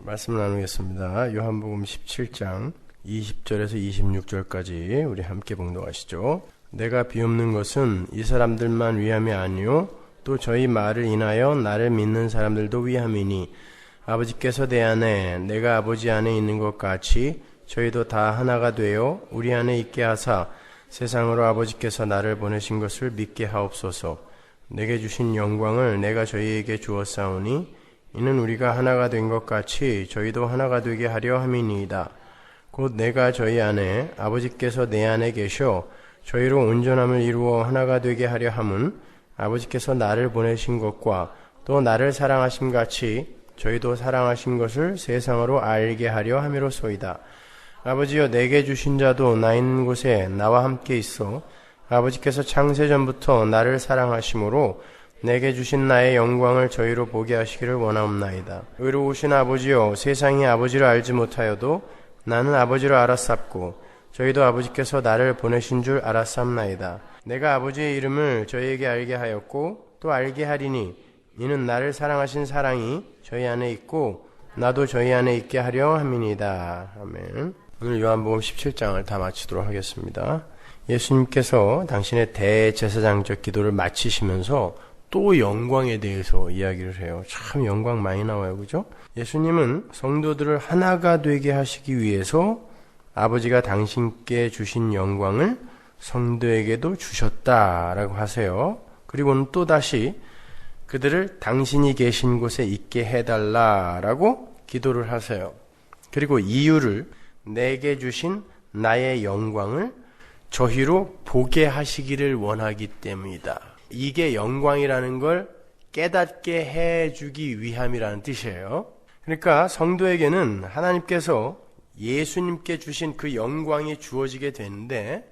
말씀 나누겠습니다. 요한복음 17장 20절에서 26절까지 우리 함께 봉독하시죠. 내가 비옵는 것은 이 사람들만 위함이 아니요 또 저희 말을 인하여 나를 믿는 사람들도 위함이니 아버지께서 내 안에 내가 아버지 안에 있는 것 같이 저희도 다 하나가 되어 우리 안에 있게 하사 세상으로 아버지께서 나를 보내신 것을 믿게 하옵소서. 내게 주신 영광을 내가 저희에게 주었사오니 이는 우리가 하나가 된 것 같이 저희도 하나가 되게 하려 함이니이다. 곧 내가 저희 안에 아버지께서 내 안에 계셔 저희로 온전함을 이루어 하나가 되게 하려 함은 아버지께서 나를 보내신 것과 또 나를 사랑하심 같이 저희도 사랑하신 것을 세상으로 알게 하려 함이로소이다. 아버지여 내게 주신 자도 나 있는 곳에 나와 함께 있어 아버지께서 창세전부터 나를 사랑하심으로 내게 주신 나의 영광을 저희로 보게 하시기를 원하옵나이다. 의로우신 아버지여 세상이 아버지를 알지 못하여도 나는 아버지를 알았sap고 저희도 아버지께서 나를 보내신 줄 알았sap나이다. 내가 아버지의 이름을 저희에게 알게 하였고 또 알게 하리니 이는 나를 사랑하신 사랑이 저희 안에 있고 나도 저희 안에 있게 하려 함이니이다. 아멘. 오늘 요한복음 17장을 다 마치도록 하겠습니다. 예수님께서 당신의 대제사장적 기도를 마치시면서 또 영광에 대해서 이야기를 해요. 참 영광 많이 나와요. 그죠? 예수님은 성도들을 하나가 되게 하시기 위해서 아버지가 당신께 주신 영광을 성도에게도 주셨다라고 하세요. 그리고는 또다시 그들을 당신이 계신 곳에 있게 해달라라고 기도를 하세요. 그리고 이유를 내게 주신 나의 영광을 저희로 보게 하시기를 원하기 때문이다. 이게 영광이라는 걸 깨닫게 해주기 위함이라는 뜻이에요. 그러니까 성도에게는 하나님께서 예수님께 주신 그 영광이 주어지게 되는데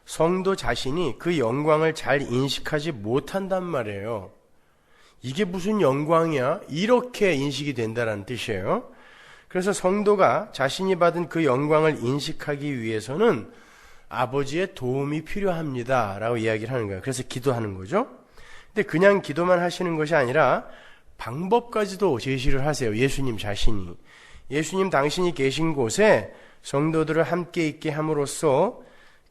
성도 자신이 그 영광을 잘 인식하지 못한단 말이에요. 이게 무슨 영광이야? 이렇게 인식이 된다는 뜻이에요. 그래서 성도가 자신이 받은 그 영광을 인식하기 위해서는 아버지의 도움이 필요합니다 라고 이야기를 하는 거예요. 그래서 기도하는 거죠. 근데 그냥 기도만 하시는 것이 아니라 방법까지도 제시를 하세요. 예수님 자신이. 예수님 당신이 계신 곳에 성도들을 함께 있게 함으로써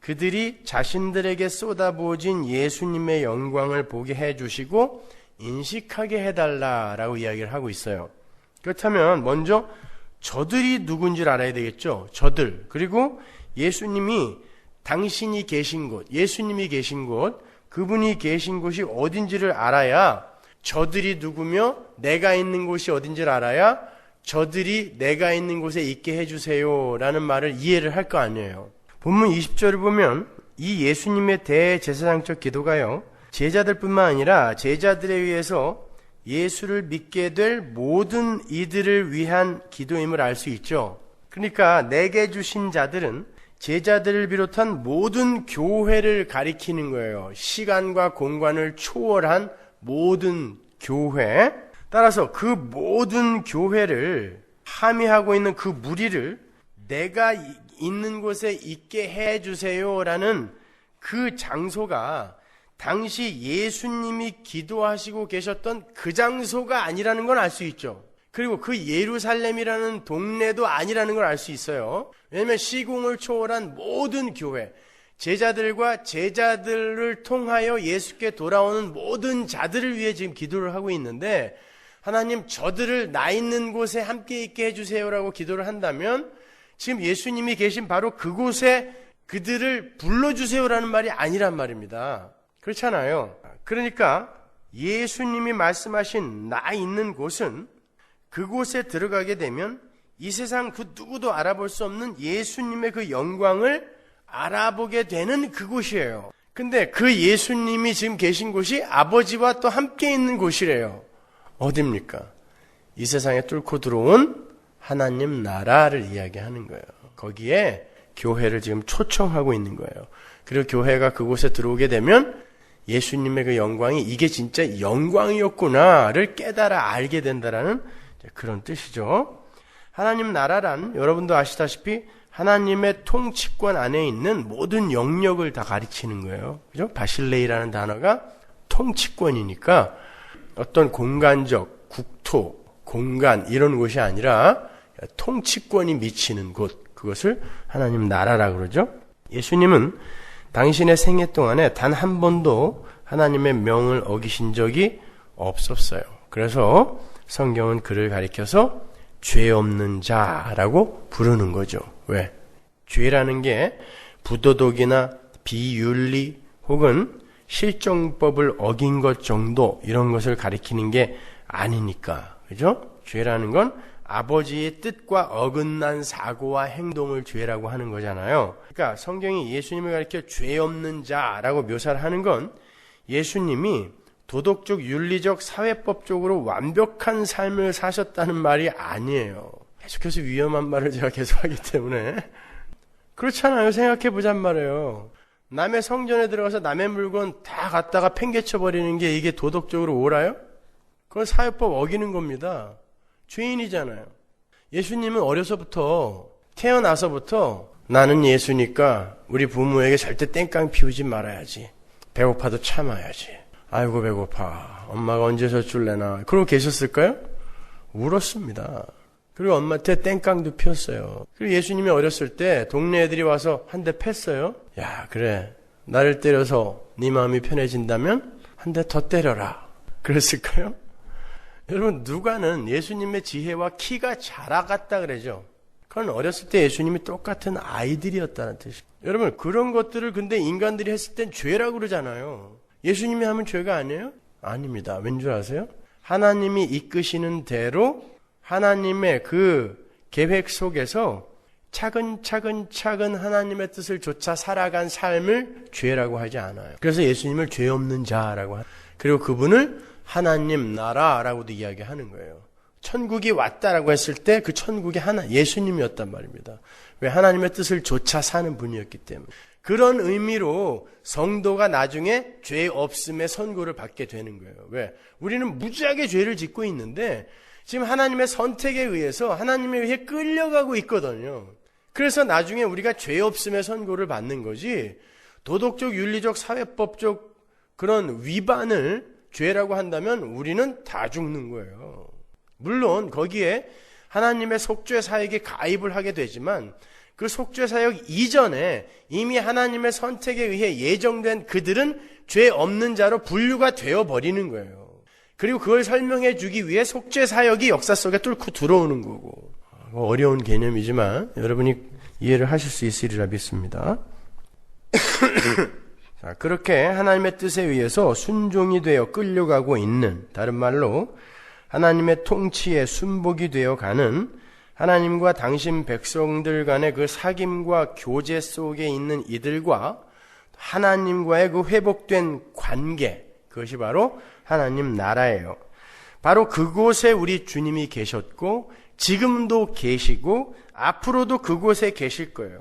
그들이 자신들에게 쏟아부어진 예수님의 영광을 보게 해주시고 인식하게 해달라라고 이야기를 하고 있어요. 그렇다면 먼저 저들이 누군지를 알아야 되겠죠. 저들. 그리고 예수님이 당신이 계신 곳, 예수님이 계신 곳, 그분이 계신 곳이 어딘지를 알아야 저들이 누구며 내가 있는 곳이 어딘지를 알아야 저들이 내가 있는 곳에 있게 해주세요 라는 말을 이해를 할 거 아니에요. 본문 20절을 보면 이 예수님의 대제사장적 기도가요, 제자들뿐만 아니라 제자들에 의해서 예수를 믿게 될 모든 이들을 위한 기도임을 알 수 있죠. 그러니까 내게 주신 자들은 제자들을 비롯한 모든 교회를 가리키는 거예요. 시간과 공간을 초월한 모든 교회. 따라서 그 모든 교회를 함의하고 있는 그 무리를 내가 있는 곳에 있게 해주세요 라는 그 장소가 당시 예수님이 기도하시고 계셨던 그 장소가 아니라는 걸 알 수 있죠. 그리고 그 예루살렘이라는 동네도 아니라는 걸 알 수 있어요. 왜냐하면 시공을 초월한 모든 교회, 제자들과 제자들을 통하여 예수께 돌아오는 모든 자들을 위해 지금 기도를 하고 있는데, 하나님 저들을 나 있는 곳에 함께 있게 해주세요라고 기도를 한다면 지금 예수님이 계신 바로 그곳에 그들을 불러주세요라는 말이 아니란 말입니다. 그렇잖아요. 그러니까 예수님이 말씀하신 나 있는 곳은 그곳에 들어가게 되면 이 세상 그 누구도 알아볼 수 없는 예수님의 그 영광을 알아보게 되는 그곳이에요. 근데 그 예수님이 지금 계신 곳이 아버지와 또 함께 있는 곳이래요. 어딥니까? 이 세상에 뚫고 들어온 하나님 나라를 이야기하는 거예요. 거기에 교회를 지금 초청하고 있는 거예요. 그리고 교회가 그곳에 들어오게 되면 예수님의 그 영광이 이게 진짜 영광이었구나를 깨달아 알게 된다라는 그런 뜻이죠. 하나님 나라란 여러분도 아시다시피 하나님의 통치권 안에 있는 모든 영역을 다 가리키는 거예요. 그죠? 바실레이라는 단어가 통치권이니까 어떤 공간적, 국토, 공간 이런 곳이 아니라 통치권이 미치는 곳, 그것을 하나님 나라라 그러죠. 예수님은 당신의 생애 동안에 단 한 번도 하나님의 명을 어기신 적이 없었어요. 그래서 성경은 그를 가리켜서 죄 없는 자라고 부르는 거죠. 왜? 죄라는 게 부도덕이나 비윤리 혹은 실정법을 어긴 것 정도 이런 것을 가리키는 게 아니니까. 그죠? 죄라는 건 아버지의 뜻과 어긋난 사고와 행동을 죄라고 하는 거잖아요. 그러니까 성경이 예수님을 가리켜 죄 없는 자라고 묘사를 하는 건 예수님이 도덕적, 윤리적, 사회법적으로 완벽한 삶을 사셨다는 말이 아니에요. 계속해서 위험한 말을 제가 계속하기 때문에 그렇잖아요. 생각해보잔 말이에요. 남의 성전에 들어가서 남의 물건 다 갖다가 팽개쳐버리는 게 이게 도덕적으로 옳아요? 그건 사회법 어기는 겁니다. 죄인이잖아요. 예수님은 어려서부터 태어나서부터 나는 예수니까 우리 부모에게 절대 땡깡 피우지 말아야지. 배고파도 참아야지. 아이고 배고파. 엄마가 언제 젖줄래나. 그러고 계셨을까요? 울었습니다. 그리고 엄마한테 땡깡도 피웠어요. 그리고 예수님이 어렸을 때 동네 애들이 와서 한 대 팼어요. 야 그래 나를 때려서 네 마음이 편해진다면 한 대 더 때려라. 그랬을까요? 여러분 누가는 예수님의 지혜와 키가 자라갔다 그러죠. 그건 어렸을 때 예수님이 똑같은 아이들이었다는 뜻이에요. 여러분 그런 것들을 근데 인간들이 했을 땐 죄라고 그러잖아요. 예수님이 하면 죄가 아니에요? 아닙니다. 왠 줄 아세요? 하나님이 이끄시는 대로 하나님의 그 계획 속에서 차근차근 하나님의 뜻을 좇아 살아간 삶을 죄라고 하지 않아요. 그래서 예수님을 죄 없는 자라고 하고 그리고 그분을 하나님 나라라고도 이야기하는 거예요. 천국이 왔다라고 했을 때 그 천국이 예수님이었단 말입니다. 왜? 하나님의 뜻을 좇아 사는 분이었기 때문에. 그런 의미로 성도가 나중에 죄 없음의 선고를 받게 되는 거예요. 왜? 우리는 무지하게 죄를 짓고 있는데 지금 하나님의 선택에 의해서 하나님에 의해 끌려가고 있거든요. 그래서 나중에 우리가 죄 없음의 선고를 받는 거지 도덕적, 윤리적, 사회법적 그런 위반을 죄라고 한다면 우리는 다 죽는 거예요. 물론 거기에 하나님의 속죄 사역에 가입을 하게 되지만 그 속죄 사역 이전에 이미 하나님의 선택에 의해 예정된 그들은 죄 없는 자로 분류가 되어버리는 거예요. 그리고 그걸 설명해 주기 위해 속죄 사역이 역사 속에 뚫고 들어오는 거고. 어려운 개념이지만 여러분이 이해를 하실 수 있으리라 믿습니다. 자, 그렇게 하나님의 뜻에 의해서 순종이 되어 끌려가고 있는, 다른 말로 하나님의 통치에 순복이 되어 가는 하나님과 당신 백성들 간의 그 사귐과 교제 속에 있는 이들과 하나님과의 그 회복된 관계, 그것이 바로 하나님 나라예요. 바로 그곳에 우리 주님이 계셨고 지금도 계시고 앞으로도 그곳에 계실 거예요.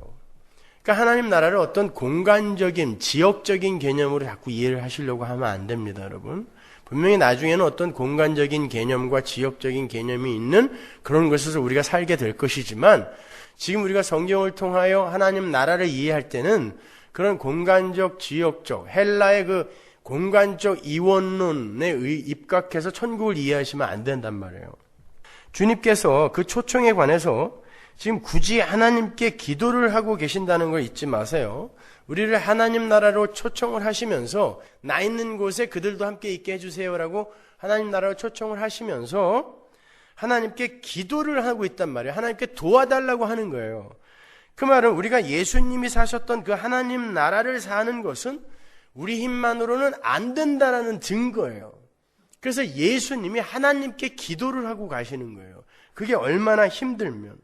그러니까 하나님 나라를 어떤 공간적인 지역적인 개념으로 자꾸 이해를 하시려고 하면 안 됩니다, 여러분. 분명히 나중에는 어떤 공간적인 개념과 지역적인 개념이 있는 그런 곳에서 우리가 살게 될 것이지만 지금 우리가 성경을 통하여 하나님 나라를 이해할 때는 그런 공간적, 지역적, 헬라의 그 공간적 이원론에 입각해서 천국을 이해하시면 안 된단 말이에요. 주님께서 그 초청에 관해서 지금 굳이 하나님께 기도를 하고 계신다는 걸 잊지 마세요. 우리를 하나님 나라로 초청을 하시면서 나 있는 곳에 그들도 함께 있게 해주세요라고 하나님 나라로 초청을 하시면서 하나님께 기도를 하고 있단 말이에요. 하나님께 도와달라고 하는 거예요. 그 말은 우리가 예수님이 사셨던 그 하나님 나라를 사는 것은 우리 힘만으로는 안 된다라는 증거예요. 그래서 예수님이 하나님께 기도를 하고 가시는 거예요. 그게 얼마나 힘들면.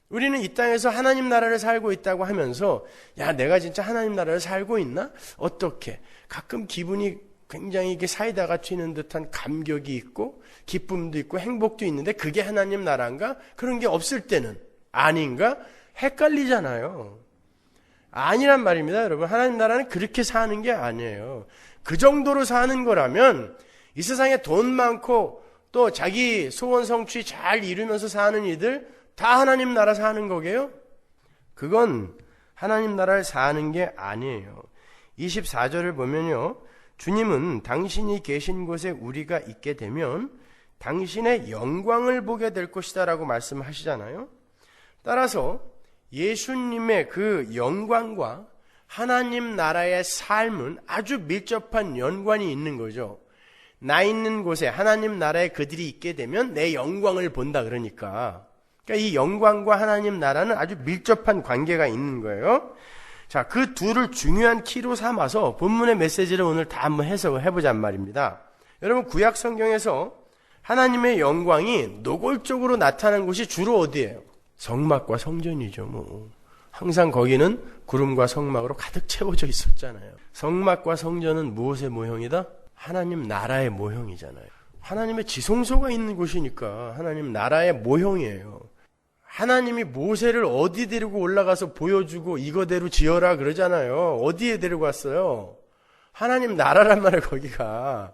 우리는 이 땅에서 하나님 나라를 살고 있다고 하면서 야 내가 진짜 하나님 나라를 살고 있나? 어떻게? 가끔 기분이 굉장히 이게 사이다가 튀는 듯한 감격이 있고 기쁨도 있고 행복도 있는데 그게 하나님 나라인가? 그런 게 없을 때는 아닌가? 헷갈리잖아요. 아니란 말입니다, 여러분. 하나님 나라는 그렇게 사는 게 아니에요. 그 정도로 사는 거라면 이 세상에 돈 많고 또 자기 소원 성취 잘 이루면서 사는 이들 다 하나님 나라 사는 거게요? 그건 하나님 나라를 사는 게 아니에요. 24절을 보면요. 주님은 당신이 계신 곳에 우리가 있게 되면 당신의 영광을 보게 될 것이다 라고 말씀하시잖아요. 따라서 예수님의 그 영광과 하나님 나라의 삶은 아주 밀접한 연관이 있는 거죠. 나 있는 곳에 하나님 나라에 그들이 있게 되면 내 영광을 본다 그러니까. 그러니까 이 영광과 하나님 나라는 아주 밀접한 관계가 있는 거예요. 자, 그 둘을 중요한 키로 삼아서 본문의 메시지를 오늘 다 한번 해석을 해보자는 말입니다. 여러분, 구약 성경에서 하나님의 영광이 노골적으로 나타난 곳이 주로 어디예요? 성막과 성전이죠. 항상 거기는 구름과 성막으로 가득 채워져 있었잖아요. 성막과 성전은 무엇의 모형이다? 하나님 나라의 모형이잖아요. 하나님의 지성소가 있는 곳이니까 하나님 나라의 모형이에요. 하나님이 모세를 어디 데리고 올라가서 보여주고 이거대로 지어라 그러잖아요. 어디에 데리고 왔어요? 하나님 나라란 말이에요, 거기가.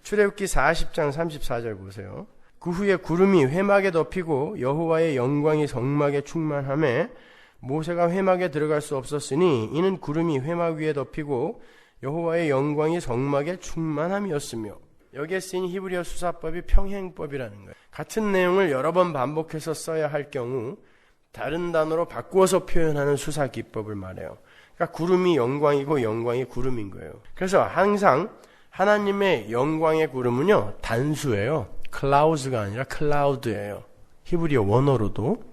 출애굽기 40장 34절 보세요. 그 후에 구름이 회막에 덮이고 여호와의 영광이 성막에 충만하매 모세가 회막에 들어갈 수 없었으니 이는 구름이 회막 위에 덮이고 여호와의 영광이 성막에 충만함이었으며. 여기에 쓰인 히브리어 수사법이 평행법이라는 거예요. 같은 내용을 여러 번 반복해서 써야 할 경우 다른 단어로 바꾸어서 표현하는 수사 기법을 말해요. 그러니까 구름이 영광이고 영광이 구름인 거예요. 그래서 항상 하나님의 영광의 구름은요, 단수예요. 클라우드가 아니라 클라우드예요. 히브리어 원어로도.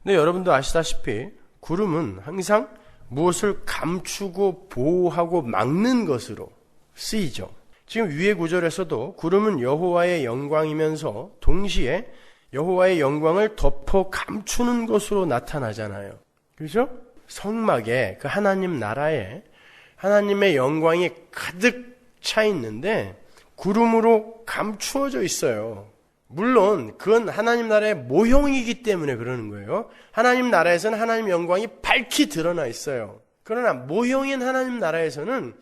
근데 여러분도 아시다시피 구름은 항상 무엇을 감추고 보호하고 막는 것으로 쓰이죠. 지금 위의 구절에서도 구름은 여호와의 영광이면서 동시에 여호와의 영광을 덮어 감추는 것으로 나타나잖아요. 그렇죠? 성막에 그 하나님 나라에 하나님의 영광이 가득 차 있는데 구름으로 감추어져 있어요. 물론 그건 하나님 나라의 모형이기 때문에 그러는 거예요. 하나님 나라에서는 하나님 영광이 밝히 드러나 있어요. 그러나 모형인 하나님 나라에서는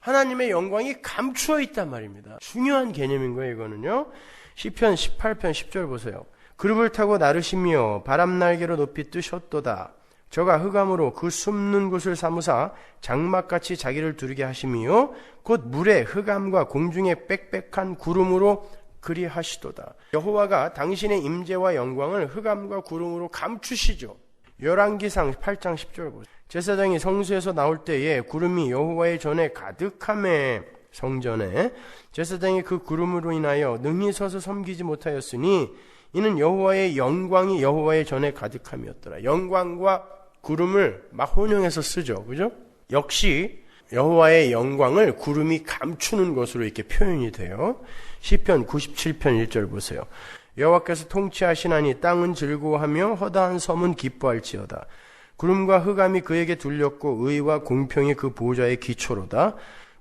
하나님의 영광이 감추어 있단 말입니다. 중요한 개념인 거예요, 이거는요. 시편 18편 10절 보세요. 그룹을 타고 나르시며 바람날개로 높이 뜨셨도다. 저가 흑암으로 그 숨는 곳을 삼으사 장막같이 자기를 두르게 하시며 곧 물에 흑암과 공중에 빽빽한 구름으로 그리하시도다. 여호와가 당신의 임재와 영광을 흑암과 구름으로 감추시죠. 열왕기상 8장 10절 보세요. 제사장이 성소에서 나올 때에 구름이 여호와의 전에 가득함에 성전에 제사장이 그 구름으로 인하여 능히 서서 섬기지 못하였으니 이는 여호와의 영광이 여호와의 전에 가득함이었더라. 영광과 구름을 막 혼용해서 쓰죠. 그죠? 역시 여호와의 영광을 구름이 감추는 것으로 이렇게 표현이 돼요. 시편 97편 1절 보세요. 여호와께서 통치하시나니 땅은 즐거워하며 허다한 섬은 기뻐할지어다. 구름과 흑암이 그에게 둘렸고 의와 공평이 그 보좌의 기초로다.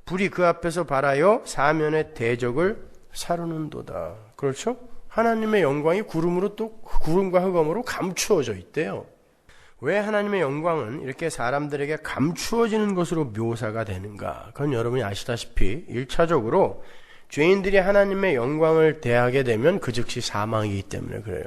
불이 그 앞에서 발하여 사면의 대적을 사르는도다. 그렇죠? 하나님의 영광이 구름으로 또 구름과 흑암으로 감추어져 있대요. 왜 하나님의 영광은 이렇게 사람들에게 감추어지는 것으로 묘사가 되는가? 그건 여러분이 아시다시피 1차적으로 죄인들이 하나님의 영광을 대하게 되면 그 즉시 사망이기 때문에 그래요.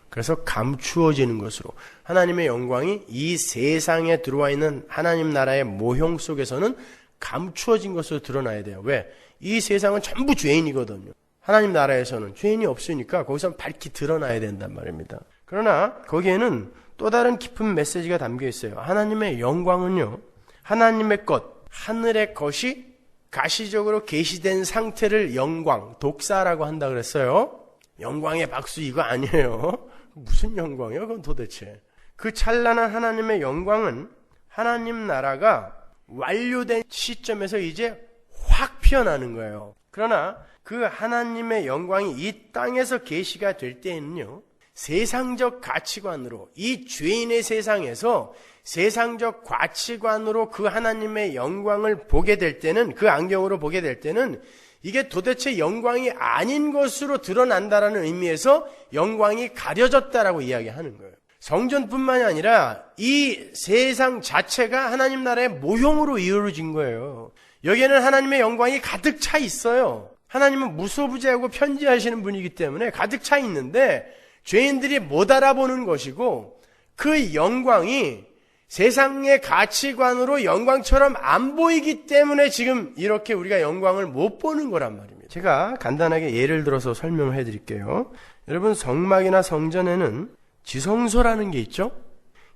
그래서 감추어지는 것으로 하나님의 영광이 이 세상에 들어와 있는 하나님 나라의 모형 속에서는 감추어진 것으로 드러나야 돼요. 왜? 이 세상은 전부 죄인이거든요. 하나님 나라에서는 죄인이 없으니까 거기서 밝히 드러나야 된단 말입니다. 그러나 거기에는 또 다른 깊은 메시지가 담겨 있어요. 하나님의 영광은요, 하나님의 것, 하늘의 것이 가시적으로 계시된 상태를 영광, 독사라고 한다 그랬어요. 영광의 박수 이거 아니에요. 무슨 영광이에요, 그건 도대체. 그 찬란한 하나님의 영광은 하나님 나라가 완료된 시점에서 이제 확 피어나는 거예요. 그러나 그 하나님의 영광이 이 땅에서 계시가 될 때에는요, 세상적 가치관으로 이 죄인의 세상에서 세상적 가치관으로 그 하나님의 영광을 보게 될 때는, 그 안경으로 보게 될 때는 이게 도대체 영광이 아닌 것으로 드러난다라는 의미에서 영광이 가려졌다라고 이야기하는 거예요. 성전뿐만이 아니라 이 세상 자체가 하나님 나라의 모형으로 이루어진 거예요. 여기에는 하나님의 영광이 가득 차 있어요. 하나님은 무소부재하고 편지하시는 분이기 때문에 가득 차 있는데 죄인들이 못 알아보는 것이고, 그 영광이 세상의 가치관으로 영광처럼 안 보이기 때문에 지금 이렇게 우리가 영광을 못 보는 거란 말입니다. 제가 간단하게 예를 들어서 설명해 드릴게요. 여러분, 성막이나 성전에는 지성소라는 게 있죠?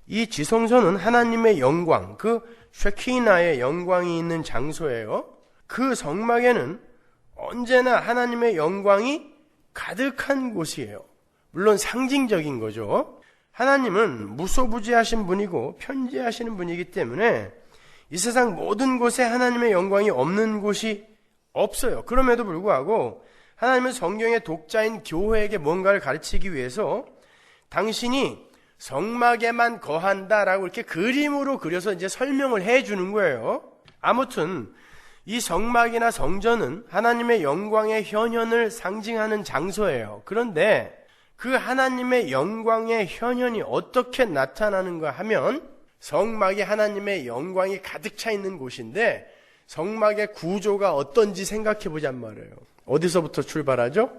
이 지성소는 하나님의 영광, 그 쉐키나의 영광이 있는 장소예요. 그 성막에는 언제나 하나님의 영광이 가득한 곳이에요. 물론 상징적인 거죠. 하나님은 무소부지하신 분이고 편지하시는 분이기 때문에 이 세상 모든 곳에 하나님의 영광이 없는 곳이 없어요. 그럼에도 불구하고 하나님은 성경의 독자인 교회에게 뭔가를 가르치기 위해서 당신이 성막에만 거한다라고 이렇게 그림으로 그려서 이제 설명을 해주는 거예요. 아무튼 이 성막이나 성전은 하나님의 영광의 현현을 상징하는 장소예요. 그런데 그 하나님의 영광의 현현이 어떻게 나타나는가 하면 성막이 하나님의 영광이 가득 차 있는 곳인데 성막의 구조가 어떤지 생각해 보잔 말이에요. 어디서부터 출발하죠?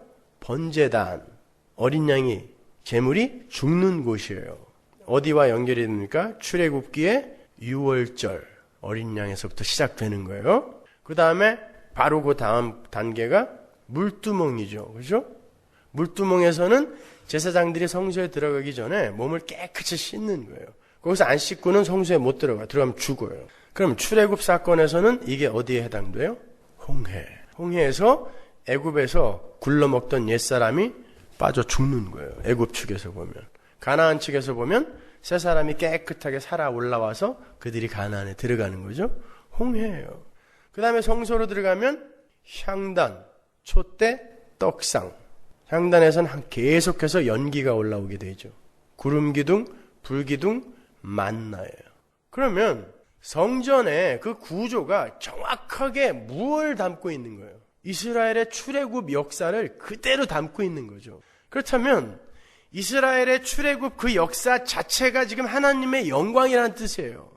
번제단, 어린 양이 제물이 죽는 곳이에요. 어디와 연결이 됩니까? 출애굽기의 유월절 어린 양에서부터 시작되는 거예요. 그 다음에 바로 그 다음 단계가 물두멍이죠. 그죠? 물두멍에서는 제사장들이 성소에 들어가기 전에 몸을 깨끗이 씻는 거예요. 거기서 안 씻고는 성소에 못 들어가면 죽어요. 그럼 출애굽 사건에서는 이게 어디에 해당돼요? 홍해. 홍해에서 애굽에서 굴러먹던 옛사람이 빠져 죽는 거예요. 애굽 측에서 보면. 가나안 측에서 보면 새 사람이 깨끗하게 살아 올라와서 그들이 가나안에 들어가는 거죠. 홍해예요. 그 다음에 성소로 들어가면 향단, 촛대, 떡상. 향단에서는 계속해서 연기가 올라오게 되죠. 구름기둥, 불기둥, 만나예요. 그러면 성전의 그 구조가 정확하게 무엇을 담고 있는 거예요? 이스라엘의 출애굽 역사를 그대로 담고 있는 거죠. 그렇다면 이스라엘의 출애굽 그 역사 자체가 지금 하나님의 영광이라는 뜻이에요.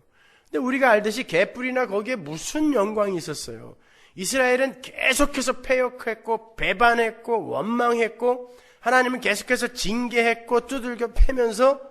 근데 우리가 알듯이 개뿔이나 거기에 무슨 영광이 있었어요? 이스라엘은 계속해서 패역했고 배반했고 원망했고 하나님은 계속해서 징계했고 두들겨 패면서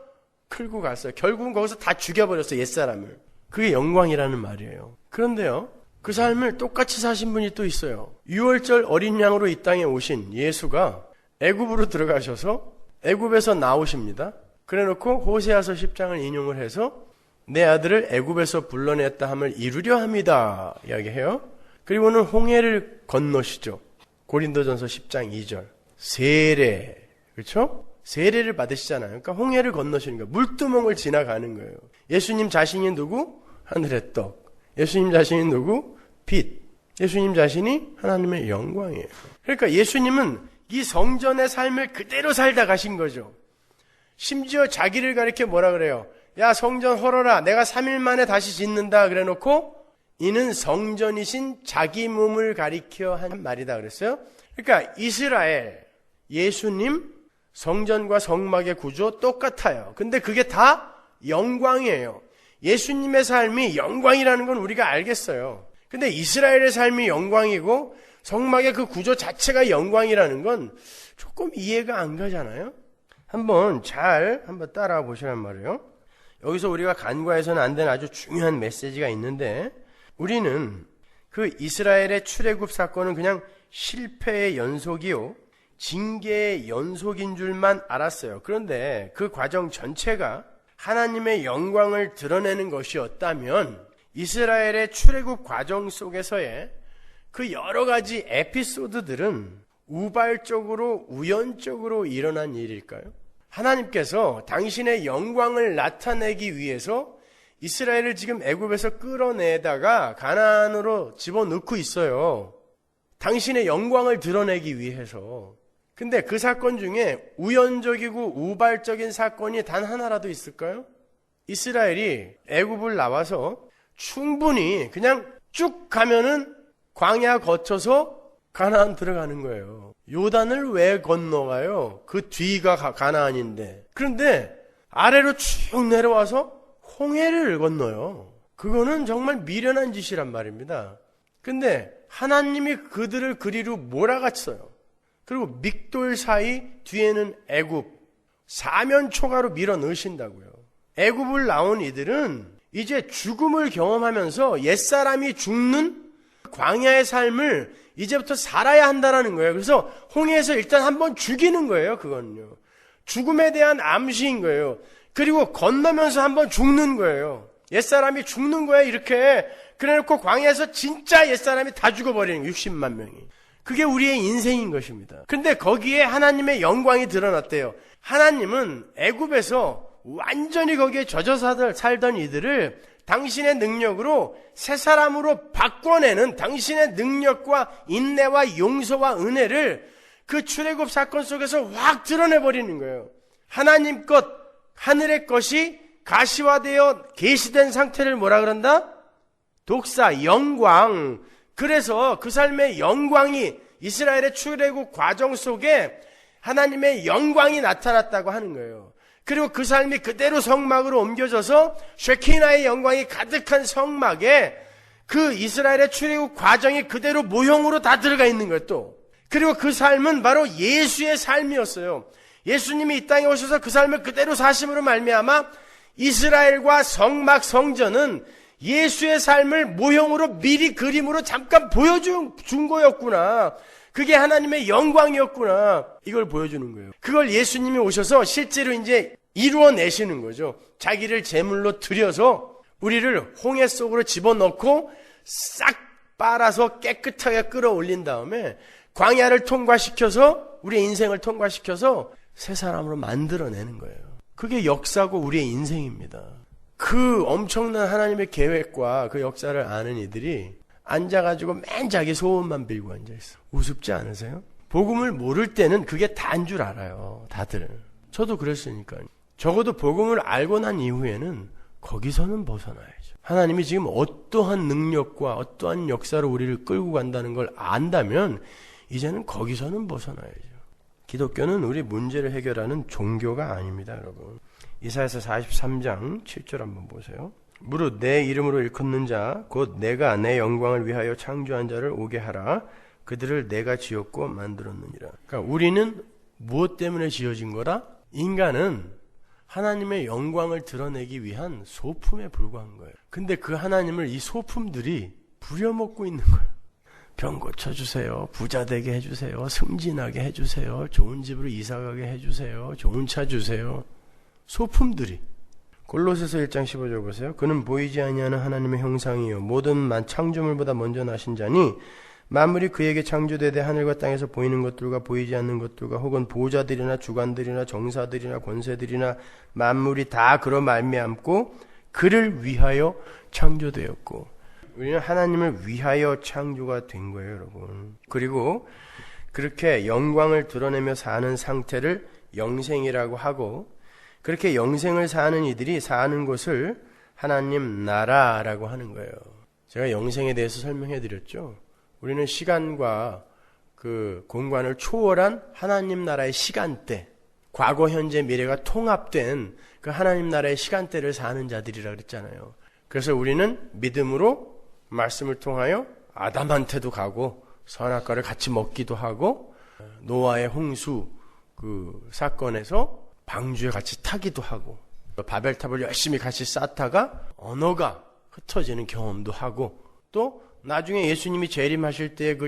끌고 갔어요. 결국은 거기서 다 죽여버렸어요. 옛사람을. 그게 영광이라는 말이에요. 그런데요, 그 삶을 똑같이 사신 분이 또 있어요. 유월절 어린 양으로 이 땅에 오신 예수가 애굽으로 들어가셔서 애굽에서 나오십니다. 그래놓고 호세아서 10장을 인용을 해서 내 아들을 애굽에서 불러냈다 함을 이루려 합니다 이야기해요. 그리고는 홍해를 건너시죠. 고린도전서 10장 2절 세례, 그렇죠? 세례를 받으시잖아요. 그러니까 홍해를 건너시는 거예요. 물두멍을 지나가는 거예요. 예수님 자신이 누구? 하늘의 떡. 예수님 자신이 누구? 빛. 예수님 자신이 하나님의 영광이에요. 그러니까 예수님은 이 성전의 삶을 그대로 살다 가신 거죠. 심지어 자기를 가리켜 뭐라 그래요? 야, 성전 헐어라. 내가 3일 만에 다시 짓는다. 그래 놓고 이는 성전이신 자기 몸을 가리켜 한 말이다 그랬어요. 그러니까 이스라엘, 예수님, 성전과 성막의 구조 똑같아요. 근데 그게 다 영광이에요. 예수님의 삶이 영광이라는 건 우리가 알겠어요. 근데 이스라엘의 삶이 영광이고 성막의 그 구조 자체가 영광이라는 건 조금 이해가 안 가잖아요. 한번 따라와 보시란 말이에요. 여기서 우리가 간과해서는 안 되는 아주 중요한 메시지가 있는데 우리는 그 이스라엘의 출애굽 사건은 그냥 실패의 연속이요, 징계의 연속인 줄만 알았어요. 그런데 그 과정 전체가 하나님의 영광을 드러내는 것이었다면 이스라엘의 출애굽 과정 속에서의 그 여러 가지 에피소드들은 우발적으로 우연적으로 일어난 일일까요? 하나님께서 당신의 영광을 나타내기 위해서 이스라엘을 지금 애굽에서 끌어내다가 가나안으로 집어넣고 있어요. 당신의 영광을 드러내기 위해서. 근데 그 사건 중에 우연적이고 우발적인 사건이 단 하나라도 있을까요? 이스라엘이 애굽을 나와서 충분히 그냥 쭉 가면은 광야 거쳐서 가나안 들어가는 거예요. 요단을 왜 건너가요? 그 뒤가 가나안인데. 그런데 아래로 쭉 내려와서 홍해를 건너요. 그거는 정말 미련한 짓이란 말입니다. 근데 하나님이 그들을 그리로 몰아갔어요. 그리고 믹돌 사이 뒤에는 애굽, 사면초가로 밀어 넣으신다고요. 애굽을 나온 이들은 이제 죽음을 경험하면서 옛사람이 죽는 광야의 삶을 이제부터 살아야 한다는 거예요. 그래서 홍해에서 일단 한번 죽이는 거예요. 그건요. 죽음에 대한 암시인 거예요. 그리고 건너면서 한번 죽는 거예요. 옛사람이 죽는 거예요. 이렇게 그래놓고 광야에서 진짜 옛사람이 다 죽어버리는 거예요. 60만 명이. 그게 우리의 인생인 것입니다. 근데 거기에 하나님의 영광이 드러났대요. 하나님은 애굽에서 완전히 거기에 젖어 살던 이들을 당신의 능력으로 새 사람으로 바꿔내는 당신의 능력과 인내와 용서와 은혜를 그 출애굽 사건 속에서 확 드러내버리는 거예요. 하나님 것, 하늘의 것이 가시화되어 계시된 상태를 뭐라 그런다? 독사, 영광. 그래서 그 삶의 영광이 이스라엘의 출애굽 과정 속에 하나님의 영광이 나타났다고 하는 거예요. 그리고 그 삶이 그대로 성막으로 옮겨져서 쉐키나의 영광이 가득한 성막에 그 이스라엘의 출애굽 과정이 그대로 모형으로 다 들어가 있는 거예요. 또 그리고 그 삶은 바로 예수의 삶이었어요. 예수님이 이 땅에 오셔서 그 삶을 그대로 사심으로 말미암아 이스라엘과 성막 성전은 예수의 삶을 모형으로 미리 그림으로 잠깐 보여준 거였구나. 그게 하나님의 영광이었구나. 이걸 보여주는 거예요. 그걸 예수님이 오셔서 실제로 이제 이루어내시는 거죠. 자기를 제물로 드려서 우리를 홍해 속으로 집어넣고 싹 빨아서 깨끗하게 끌어올린 다음에 광야를 통과시켜서 우리의 인생을 통과시켜서 새 사람으로 만들어내는 거예요. 그게 역사고 우리의 인생입니다. 그 엄청난 하나님의 계획과 그 역사를 아는 이들이 앉아가지고 맨 자기 소원만 빌고 앉아있어. 우습지 않으세요? 복음을 모를 때는 그게 다인 줄 알아요. 다들. 저도 그랬으니까요. 적어도 복음을 알고 난 이후에는 거기서는 벗어나야죠. 하나님이 지금 어떠한 능력과 어떠한 역사로 우리를 끌고 간다는 걸 안다면 이제는 거기서는 벗어나야죠. 기독교는 우리 문제를 해결하는 종교가 아닙니다, 여러분. 이사야서 43장 7절 한번 보세요. 무릇 내 이름으로 일컫는 자 곧 내가 내 영광을 위하여 창조한 자를 오게 하라. 그들을 내가 지었고 만들었느니라. 그러니까 우리는 무엇 때문에 지어진 거라? 인간은 하나님의 영광을 드러내기 위한 소품에 불과한 거예요. 근데 그 하나님을 이 소품들이 부려먹고 있는 거예요. 병 고쳐주세요. 부자 되게 해주세요. 승진하게 해주세요. 좋은 집으로 이사가게 해주세요. 좋은 차 주세요. 소품들이. 골로새서 1장 15절 보세요. 그는 보이지 아니하는 하나님의 형상이요 모든 창조물보다 먼저 나신 자니 만물이 그에게 창조되되 하늘과 땅에서 보이는 것들과 보이지 않는 것들과 혹은 보좌들이나 주관들이나 정사들이나 권세들이나 만물이 다 그로 말미암고 그를 위하여 창조되었고 우리는 하나님을 위하여 창조가 된 거예요, 여러분. 그리고 그렇게 영광을 드러내며 사는 상태를 영생이라고 하고 그렇게 영생을 사는 이들이 사는 곳을 하나님 나라라고 하는 거예요. 제가 영생에 대해서 설명해 드렸죠. 우리는 시간과 그 공간을 초월한 하나님 나라의 시간대, 과거, 현재, 미래가 통합된 그 하나님 나라의 시간대를 사는 자들이라 그랬잖아요. 그래서 우리는 믿음으로 말씀을 통하여 아담한테도 가고 선악과를 같이 먹기도 하고 노아의 홍수 그 사건에서 방주에 같이 타기도 하고 바벨탑을 열심히 같이 쌓다가 언어가 흩어지는 경험도 하고 또 나중에 예수님이 재림하실 때의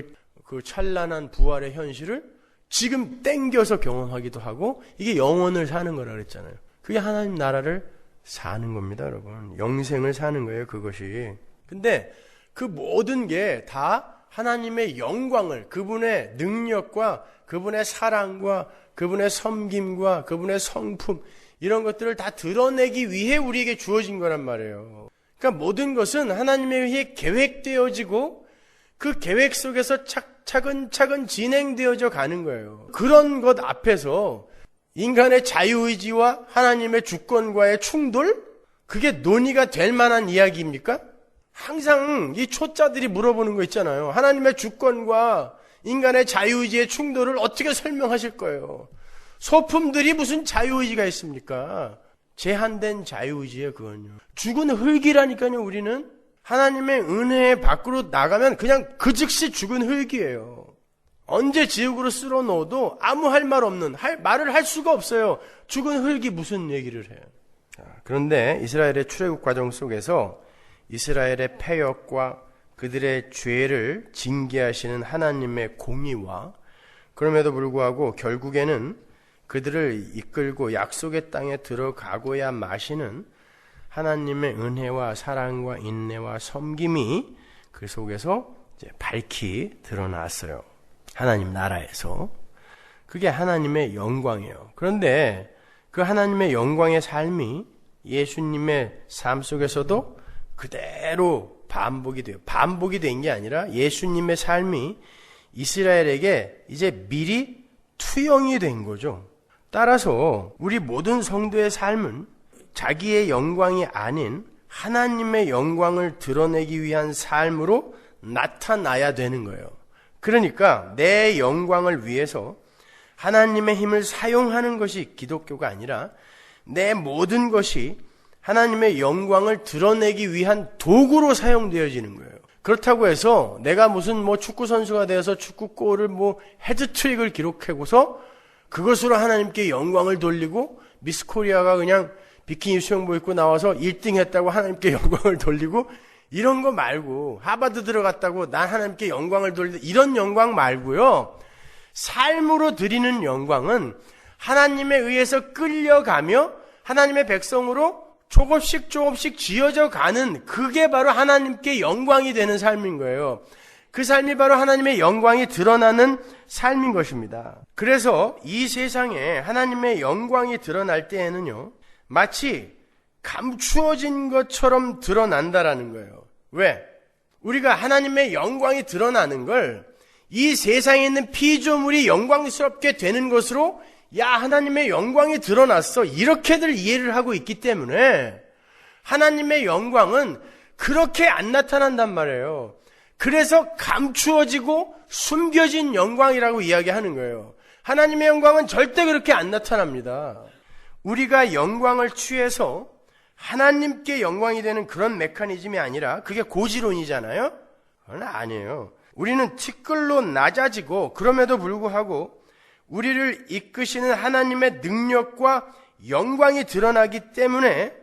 그 찬란한 부활의 현실을 지금 땡겨서 경험하기도 하고 이게 영원을 사는 거라 그랬잖아요. 그게 하나님 나라를 사는 겁니다, 여러분. 영생을 사는 거예요, 그것이. 근데 그 모든 게 다 하나님의 영광을, 그분의 능력과 그분의 사랑과 그분의 섬김과 그분의 성품 이런 것들을 다 드러내기 위해 우리에게 주어진 거란 말이에요. 그러니까 모든 것은 하나님에 의해 계획되어지고 그 계획 속에서 차근차근 진행되어져 가는 거예요. 그런 것 앞에서 인간의 자유의지와 하나님의 주권과의 충돌? 그게 논의가 될 만한 이야기입니까? 항상 이 초짜들이 물어보는 거 있잖아요. 하나님의 주권과 인간의 자유의지의 충돌을 어떻게 설명하실 거예요? 소품들이 무슨 자유의지가 있습니까? 제한된 자유의지예요, 그건요. 죽은 흙이라니까요, 우리는. 하나님의 은혜 밖으로 나가면 그냥 그 즉시 죽은 흙이에요. 언제 지옥으로 쓸어 넣어도 아무 할 말 없는, 말을 할 수가 없어요. 죽은 흙이 무슨 얘기를 해요. 그런데 이스라엘의 출애굽 과정 속에서 이스라엘의 패역과 그들의 죄를 징계하시는 하나님의 공의와 그럼에도 불구하고 결국에는 그들을 이끌고 약속의 땅에 들어가고야 마시는 하나님의 은혜와 사랑과 인내와 섬김이 그 속에서 이제 밝히 드러났어요. 하나님 나라에서. 그게 하나님의 영광이에요. 그런데 그 하나님의 영광의 삶이 예수님의 삶 속에서도 그대로 반복이 돼요. 반복이 된 게 아니라 예수님의 삶이 이스라엘에게 이제 미리 투영이 된 거죠. 따라서 우리 모든 성도의 삶은 자기의 영광이 아닌 하나님의 영광을 드러내기 위한 삶으로 나타나야 되는 거예요. 그러니까 내 영광을 위해서 하나님의 힘을 사용하는 것이 기독교가 아니라 내 모든 것이 하나님의 영광을 드러내기 위한 도구로 사용되어지는 거예요. 그렇다고 해서 내가 무슨 축구 선수가 되어서 축구골을 헤드트릭을 기록하고서 그것으로 하나님께 영광을 돌리고 미스 코리아가 그냥 비키니 수영복 입고 나와서 1등 했다고 하나님께 영광을 돌리고 이런 거 말고 하버드 들어갔다고 난 하나님께 영광을 돌리다 이런 영광 말고요. 삶으로 드리는 영광은 하나님에 의해서 끌려가며 하나님의 백성으로 조금씩 지어져 가는 그게 바로 하나님께 영광이 되는 삶인 거예요. 그 삶이 바로 하나님의 영광이 드러나는 삶인 것입니다. 그래서 이 세상에 하나님의 영광이 드러날 때에는요, 마치 감추어진 것처럼 드러난다라는 거예요. 왜? 우리가 하나님의 영광이 드러나는 걸 이 세상에 있는 피조물이 영광스럽게 되는 것으로 야, 하나님의 영광이 드러났어. 이렇게들 이해를 하고 있기 때문에 하나님의 영광은 그렇게 안 나타난단 말이에요. 그래서 감추어지고 숨겨진 영광이라고 이야기하는 거예요. 하나님의 영광은 절대 그렇게 안 나타납니다. 우리가 영광을 취해서 하나님께 영광이 되는 그런 메커니즘이 아니라 그게 고지론이잖아요. 그건 아니에요. 우리는 티끌로 낮아지고 그럼에도 불구하고 우리를 이끄시는 하나님의 능력과 영광이 드러나기 때문에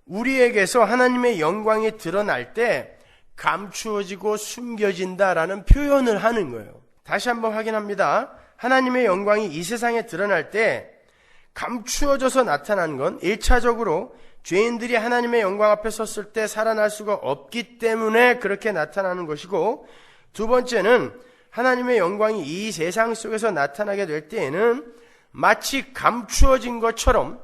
우리에게서 하나님의 영광이 드러날 때 감추어지고 숨겨진다라는 표현을 하는 거예요. 다시 한번 확인합니다. 하나님의 영광이 이 세상에 드러날 때 감추어져서 나타난 건 1차적으로 죄인들이 하나님의 영광 앞에 섰을 때 살아날 수가 없기 때문에 그렇게 나타나는 것이고, 두 번째는 하나님의 영광이 이 세상 속에서 나타나게 될 때에는 마치 감추어진 것처럼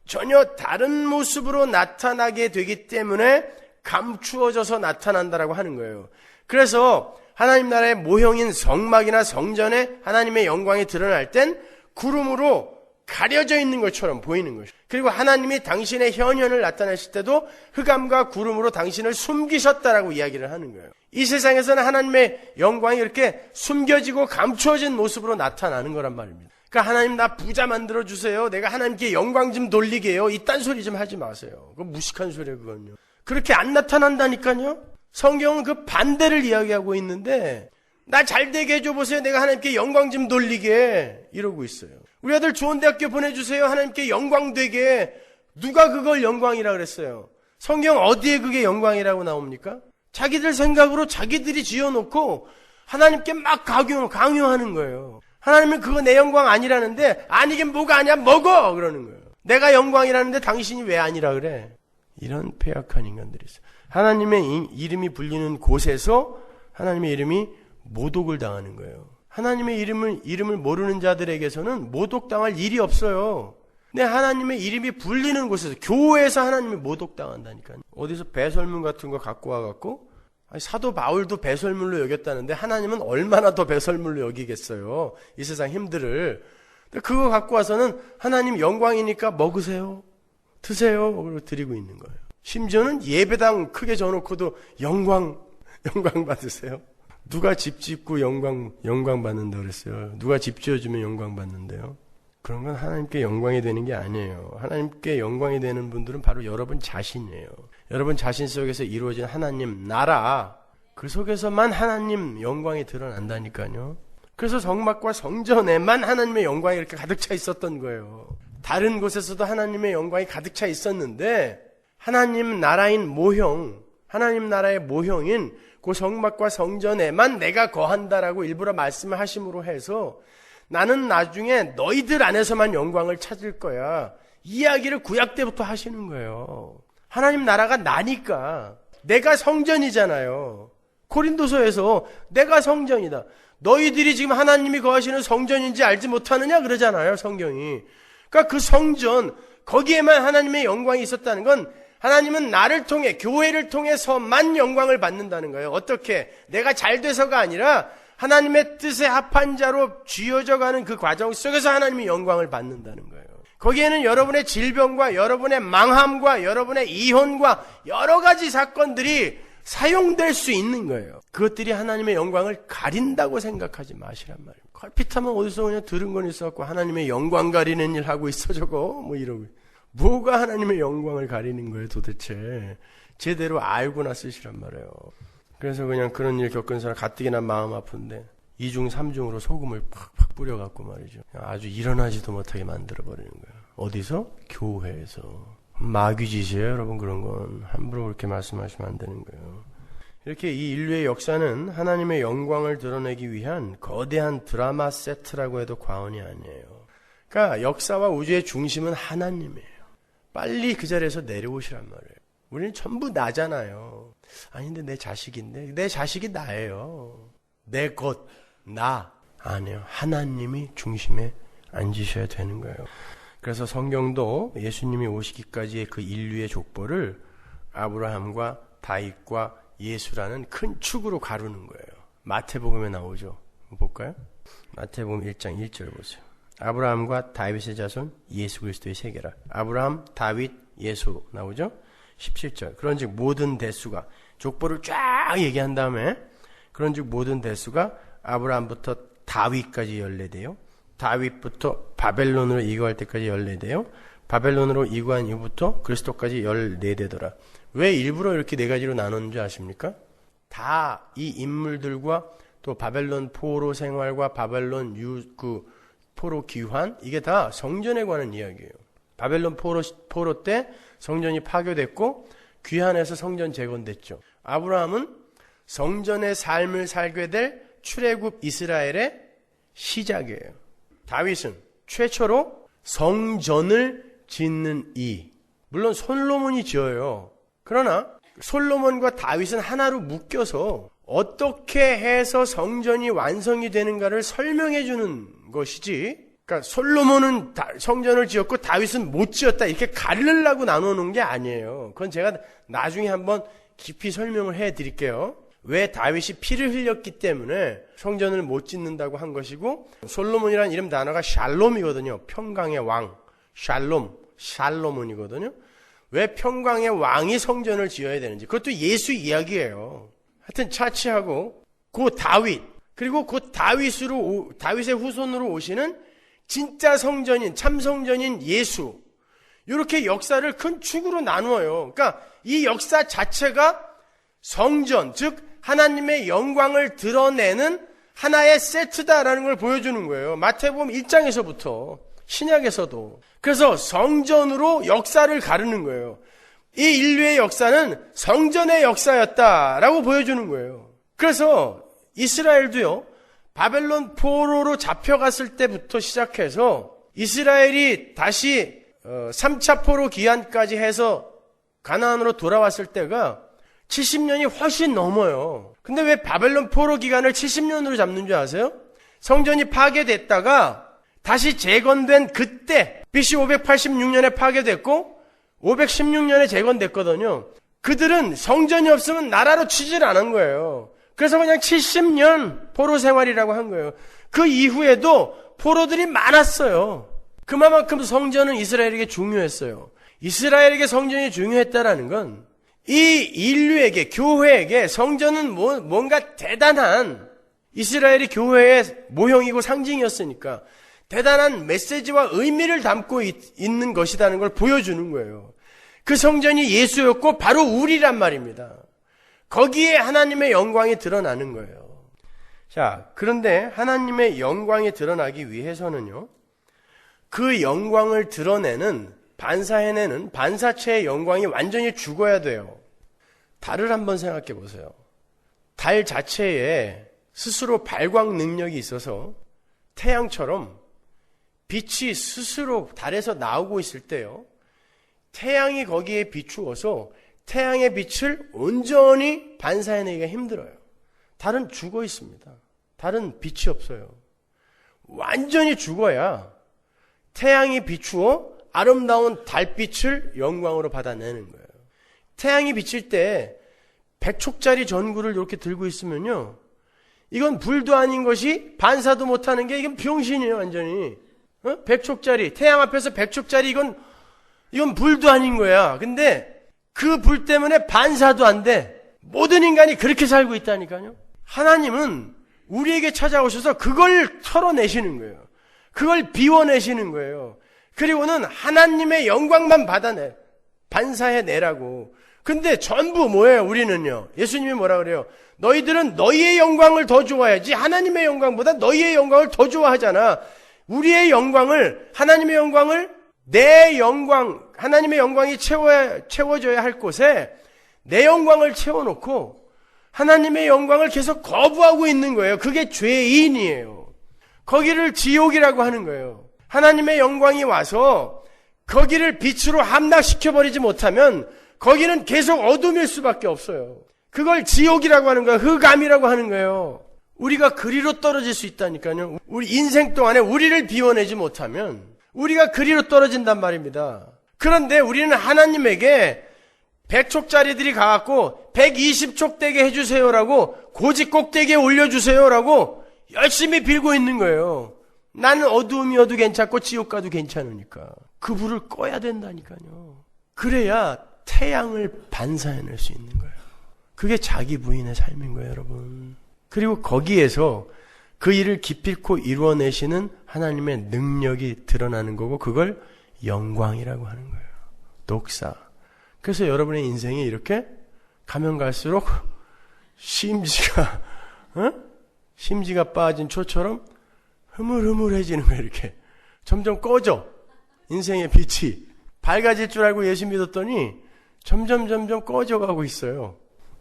전혀 다른 모습으로 나타나게 되기 때문에 감추어져서 나타난다라고 하는 거예요. 그래서 하나님 나라의 모형인 성막이나 성전에 하나님의 영광이 드러날 땐 구름으로 가려져 있는 것처럼 보이는 것이죠. 그리고 하나님이 당신의 현현을 나타내실 때도 흑암과 구름으로 당신을 숨기셨다라고 이야기를 하는 거예요. 이 세상에서는 하나님의 영광이 이렇게 숨겨지고 감추어진 모습으로 나타나는 거란 말입니다. 그러니까 하나님 나 부자 만들어주세요. 내가 하나님께 영광 좀 돌리게 해요. 이딴 소리 좀 하지 마세요. 그건 무식한 소리예요, 그건요. 그렇게 안 나타난다니까요. 성경은 그 반대를 이야기하고 있는데 나 잘되게 해줘보세요. 내가 하나님께 영광 좀 돌리게 이러고 있어요. 우리 아들 좋은 대학교 보내주세요. 하나님께 영광 되게. 누가 그걸 영광이라 그랬어요? 성경 어디에 그게 영광이라고 나옵니까? 자기들 생각으로 자기들이 지어놓고 하나님께 막 강요하는 거예요. 하나님은 그거 내 영광 아니라는데 아니긴 뭐가 아니야 먹어 그러는 거예요. 내가 영광이라는데 당신이 왜 아니라 그래? 이런 패역한 인간들이 있어요. 하나님의 이름이 불리는 곳에서 하나님의 이름이 모독을 당하는 거예요. 하나님의 이름을 모르는 자들에게서는 모독당할 일이 없어요. 근데 하나님의 이름이 불리는 곳에서, 교회에서 하나님이 모독당한다니까요. 어디서 배설문 같은 거 갖고 와갖고, 사도 바울도 배설물로 여겼다는데 하나님은 얼마나 더 배설물로 여기겠어요. 이 세상 힘들을. 근데 그거 갖고 와서는 하나님 영광이니까 먹으세요. 드세요. 그러고 드리고 있는 거예요. 심지어는 예배당 크게 져놓고도 영광 받으세요. 누가 집 짓고 영광 받는다 그랬어요. 누가 집 지어주면 영광 받는데요. 그런 건 하나님께 영광이 되는 게 아니에요. 하나님께 영광이 되는 분들은 바로 여러분 자신이에요. 여러분 자신 속에서 이루어진 하나님 나라, 그 속에서만 하나님 영광이 드러난다니까요. 그래서 성막과 성전에만 하나님의 영광이 이렇게 가득 차 있었던 거예요. 다른 곳에서도 하나님의 영광이 가득 차 있었는데 하나님 나라인 모형, 하나님 나라의 모형인 그 성막과 성전에만 내가 거한다라고 일부러 말씀을 하심으로 해서 나는 나중에 너희들 안에서만 영광을 찾을 거야. 이야기를 구약 때부터 하시는 거예요. 하나님 나라가 나니까. 내가 성전이잖아요. 고린도서에서 내가 성전이다. 너희들이 지금 하나님이 거하시는 성전인지 알지 못하느냐 그러잖아요, 성경이. 그러니까 그 성전, 거기에만 하나님의 영광이 있었다는 건 하나님은 나를 통해, 교회를 통해서만 영광을 받는다는 거예요. 어떻게? 내가 잘 돼서가 아니라 하나님의 뜻에 합한 자로 쥐어져가는 그 과정 속에서 하나님이 영광을 받는다는 거예요. 거기에는 여러분의 질병과 여러분의 망함과 여러분의 이혼과 여러 가지 사건들이 사용될 수 있는 거예요. 그것들이 하나님의 영광을 가린다고 생각하지 마시란 말이에요. 걸핏하면 어디서 그냥 들은 건 있어갖고 하나님의 영광 가리는 일 하고 있어 저거 뭐 이러고. 뭐가 하나님의 영광을 가리는 거예요 도대체. 제대로 알고나 쓰시란 말이에요. 그래서 그냥 그런 일 겪은 사람 가뜩이나 마음 아픈데 2중 3중으로 소금을 팍팍 뿌려갖고 말이죠. 아주 일어나지도 못하게 만들어버리는 거예요. 어디서? 교회에서. 마귀짓이에요 여러분. 그런 건 함부로 그렇게 말씀하시면 안 되는 거예요. 이렇게 이 인류의 역사는 하나님의 영광을 드러내기 위한 거대한 드라마 세트라고 해도 과언이 아니에요. 그러니까 역사와 우주의 중심은 하나님이에요. 빨리 그 자리에서 내려오시란 말이에요. 우리는 전부 나잖아요. 아니 근데 내 자식인데. 내 자식이 나예요. 내 것, 나. 아니요. 하나님이 중심에 앉으셔야 되는 거예요. 그래서 성경도 예수님이 오시기까지의 그 인류의 족보를 아브라함과 다윗과 예수라는 큰 축으로 가르는 거예요. 마태복음에 나오죠. 볼까요? 마태복음 1장 1절 보세요. 아브라함과 다윗의 자손 예수 그리스도의 세계라. 아브라함, 다윗, 예수 나오죠? 17절. 그런즉 모든 대수가 족보를 쫙 얘기한 다음에 그런즉 모든 대수가 아브라함부터 다윗까지 연례돼요. 다윗부터 바벨론으로 이구할 때까지 연례돼요. 바벨론으로 이구한 이후부터 그리스도까지 14대더라. 왜 일부러 이렇게 네 가지로 나눴는지 아십니까? 다 이 인물들과 또 바벨론 포로 생활과 바벨론 포로 귀환, 이게 다 성전에 관한 이야기예요. 바벨론 포로 때 성전이 파괴됐고 귀환해서 성전 재건됐죠. 아브라함은 성전의 삶을 살게 될 출애굽 이스라엘의 시작이에요. 다윗은 최초로 성전을 짓는 물론 솔로몬이 지어요. 그러나 솔로몬과 다윗은 하나로 묶여서 어떻게 해서 성전이 완성이 되는가를 설명해 주는 것이지, 그러니까 솔로몬은 성전을 지었고 다윗은 못 지었다 이렇게 가르려고 나누는 게 아니에요. 그건 제가 나중에 한번 깊이 설명을 해 드릴게요. 왜 다윗이 피를 흘렸기 때문에 성전을 못 짓는다고 한 것이고, 솔로몬이라는 이름 단어가 샬롬이거든요. 평강의 왕, 샬롬이거든요. 왜 평강의 왕이 성전을 지어야 되는지, 그것도 예수 이야기예요. 하여튼 차치하고 그 다윗, 그리고 그 다윗의 후손으로 오시는 진짜 성전인, 참 성전인 예수, 이렇게 역사를 큰 축으로 나누어요. 그러니까 이 역사 자체가 성전, 즉 하나님의 영광을 드러내는 하나의 세트다라는 걸 보여주는 거예요. 마태복음 1장에서부터 신약에서도. 그래서 성전으로 역사를 가르는 거예요. 이 인류의 역사는 성전의 역사였다라고 보여주는 거예요. 그래서 이스라엘도요, 바벨론 포로로 잡혀갔을 때부터 시작해서 이스라엘이 다시 3차 포로 기한까지 해서 가나안으로 돌아왔을 때가 70년이 훨씬 넘어요. 근데 왜 바벨론 포로 기간을 70년으로 잡는 줄 아세요? 성전이 파괴됐다가 다시 재건된 그때 BC 586년에 파괴됐고 516년에 재건됐거든요. 그들은 성전이 없으면 나라로 치질 않은 거예요. 그래서 그냥 70년 포로 생활이라고 한 거예요. 그 이후에도 포로들이 많았어요. 그만큼 성전은 이스라엘에게 중요했어요. 이스라엘에게 성전이 중요했다라는 건 이 인류에게, 교회에게 성전은 뭔가 대단한, 이스라엘이 교회의 모형이고 상징이었으니까 대단한 메시지와 의미를 담고 있는 것이라는 걸 보여주는 거예요. 그 성전이 예수였고 바로 우리란 말입니다. 거기에 하나님의 영광이 드러나는 거예요. 자, 그런데 하나님의 영광이 드러나기 위해서는요, 그 영광을 드러내는, 반사해내는 반사체의 영광이 완전히 죽어야 돼요. 달을 한번 생각해 보세요. 달 자체에 스스로 발광 능력이 있어서 태양처럼 빛이 스스로 달에서 나오고 있을 때요, 태양이 거기에 비추어서 태양의 빛을 온전히 반사해내기가 힘들어요. 달은 죽어 있습니다. 달은 빛이 없어요. 완전히 죽어야 태양이 비추어 아름다운 달빛을 영광으로 받아내는 거예요. 태양이 비칠 때 100촉짜리 전구를 이렇게 들고 있으면요, 이건 불도 아닌 것이 반사도 못하는 게, 이건 병신이에요, 완전히. 100촉짜리, 태양 앞에서 100촉짜리, 이건 불도 아닌 거야. 근데 그 불 때문에 반사도 안 돼. 모든 인간이 그렇게 살고 있다니까요. 하나님은 우리에게 찾아오셔서 그걸 털어내시는 거예요. 그걸 비워내시는 거예요. 그리고는 하나님의 영광만 반사해내라고. 근데 전부 뭐예요, 우리는요? 예수님이 뭐라 그래요? 너희들은 너희의 영광을 더 좋아해야지 하나님의 영광보다 너희의 영광을 더 좋아하잖아. 우리의 영광을, 하나님의 영광을, 내 영광, 하나님의 영광이 채워져야 할 곳에 내 영광을 채워놓고 하나님의 영광을 계속 거부하고 있는 거예요. 그게 죄인이에요. 거기를 지옥이라고 하는 거예요. 하나님의 영광이 와서 거기를 빛으로 함락시켜버리지 못하면 거기는 계속 어둠일 수밖에 없어요. 그걸 지옥이라고 하는 거예요. 흑암이라고 하는 거예요. 우리가 그리로 떨어질 수 있다니까요. 우리 인생 동안에 우리를 비워내지 못하면 우리가 그리로 떨어진단 말입니다. 그런데 우리는 하나님에게 100촉짜리들이 가갖고 120촉 되게 해주세요라고, 고지 꼭대기에 올려주세요라고 열심히 빌고 있는 거예요. 나는 어두움이어도 괜찮고 지옥 가도 괜찮으니까. 그 불을 꺼야 된다니까요. 그래야 태양을 반사해낼 수 있는 거예요. 그게 자기 부인의 삶인 거예요, 여러분. 그리고 거기에서 그 일을 기필코 이루어내시는 하나님의 능력이 드러나는 거고, 그걸 영광이라고 하는 거예요. 독사. 그래서 여러분의 인생이 이렇게 가면 갈수록 심지가 빠진 초처럼 흐물흐물해지는 거예요. 이렇게 점점 꺼져. 인생의 빛이 밝아질 줄 알고 예수 믿었더니 점점 꺼져가고 있어요.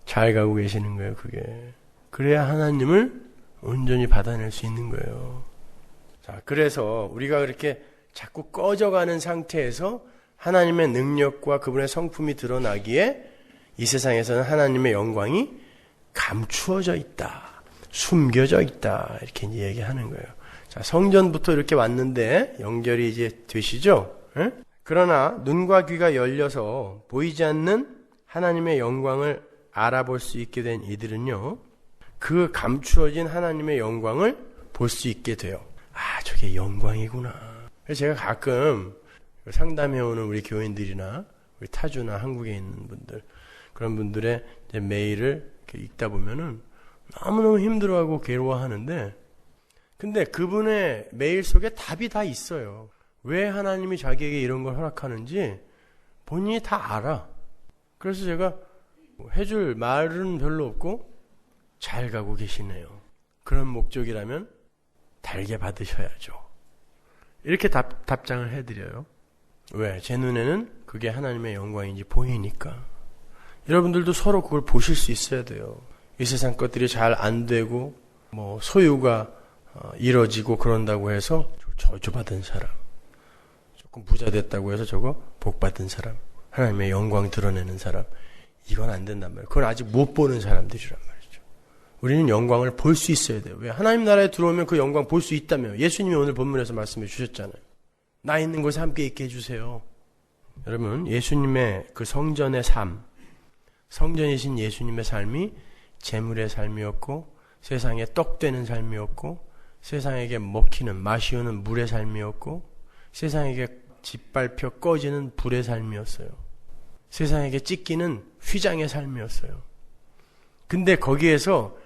잘 가고 계시는 거예요. 그게. 그래야 하나님을 온전히 받아낼 수 있는 거예요. 자, 그래서 우리가 그렇게 자꾸 꺼져가는 상태에서 하나님의 능력과 그분의 성품이 드러나기에 이 세상에서는 하나님의 영광이 감추어져 있다, 숨겨져 있다, 이렇게 이제 얘기하는 거예요. 자, 성전부터 이렇게 왔는데 연결이 이제 되시죠? 에? 그러나 눈과 귀가 열려서 보이지 않는 하나님의 영광을 알아볼 수 있게 된 이들은요, 그 감추어진 하나님의 영광을 볼 수 있게 돼요. 아, 저게 영광이구나. 그래서 제가 가끔 상담해오는 우리 교인들이나 우리 타주나 한국에 있는 분들, 그런 분들의 메일을 이렇게 읽다 보면은 너무너무 힘들어하고 괴로워하는데, 근데 그분의 메일 속에 답이 다 있어요. 왜 하나님이 자기에게 이런 걸 허락하는지 본인이 다 알아. 그래서 제가 해줄 말은 별로 없고 잘 가고 계시네요. 그런 목적이라면 달게 받으셔야죠. 이렇게 답장을 해드려요. 왜? 제 눈에는 그게 하나님의 영광인지 보이니까. 여러분들도 서로 그걸 보실 수 있어야 돼요. 이 세상 것들이 잘 안 되고 소유가 이뤄지고 그런다고 해서 저주받은 사람, 조금 부자 됐다고 해서 저거 복받은 사람, 하나님의 영광 드러내는 사람, 이건 안 된단 말이에요. 그건 아직 못 보는 사람들이란 말이죠. 우리는 영광을 볼 수 있어야 돼요. 왜? 하나님 나라에 들어오면 그 영광 볼 수 있다며. 예수님이 오늘 본문에서 말씀해 주셨잖아요. 나 있는 곳에 함께 있게 해주세요. 여러분, 예수님의 그 성전의 삶, 성전이신 예수님의 삶이 재물의 삶이었고, 세상에 떡 되는 삶이었고, 세상에게 먹히는, 마시우는 물의 삶이었고, 세상에게 짓밟혀 꺼지는 불의 삶이었어요. 세상에게 찢기는 휘장의 삶이었어요. 근데 거기에서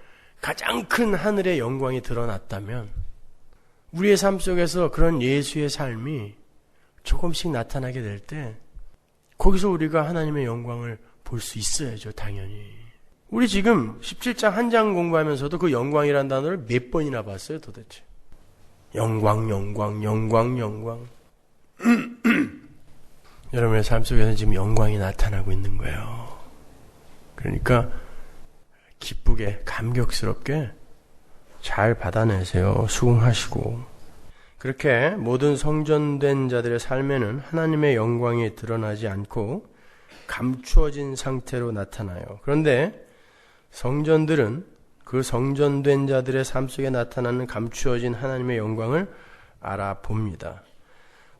가장 큰 하늘의 영광이 드러났다면, 우리의 삶 속에서 그런 예수의 삶이 조금씩 나타나게 될 때 거기서 우리가 하나님의 영광을 볼 수 있어야죠. 당연히. 우리 지금 17장 한 장 공부하면서도 그 영광이라는 단어를 몇 번이나 봤어요 도대체. 영광. 여러분의 삶 속에서 지금 영광이 나타나고 있는 거예요. 그러니까 기쁘게 감격스럽게 잘 받아내세요. 수긍하시고. 그렇게 모든 성전된 자들의 삶에는 하나님의 영광이 드러나지 않고 감추어진 상태로 나타나요. 그런데 성전들은 그 성전된 자들의 삶 속에 나타나는 감추어진 하나님의 영광을 알아봅니다.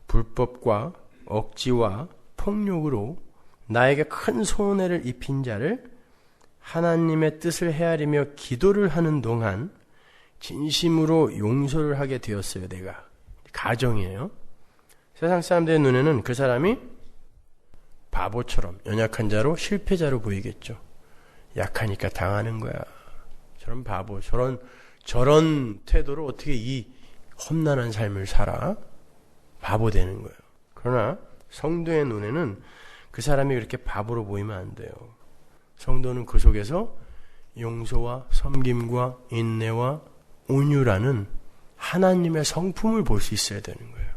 불법과 억지와 폭력으로 나에게 큰 손해를 입힌 자를 하나님의 뜻을 헤아리며 기도를 하는 동안 진심으로 용서를 하게 되었어요. 내가. 가정이에요. 세상 사람들의 눈에는 그 사람이 바보처럼 연약한 자로 실패자로 보이겠죠. 약하니까 당하는 거야. 저런 바보, 저런 태도로 어떻게 이 험난한 삶을 살아? 바보 되는 거예요. 그러나 성도의 눈에는 그 사람이 그렇게 바보로 보이면 안 돼요. 성도는 그 속에서 용서와 섬김과 인내와 온유라는 하나님의 성품을 볼 수 있어야 되는 거예요.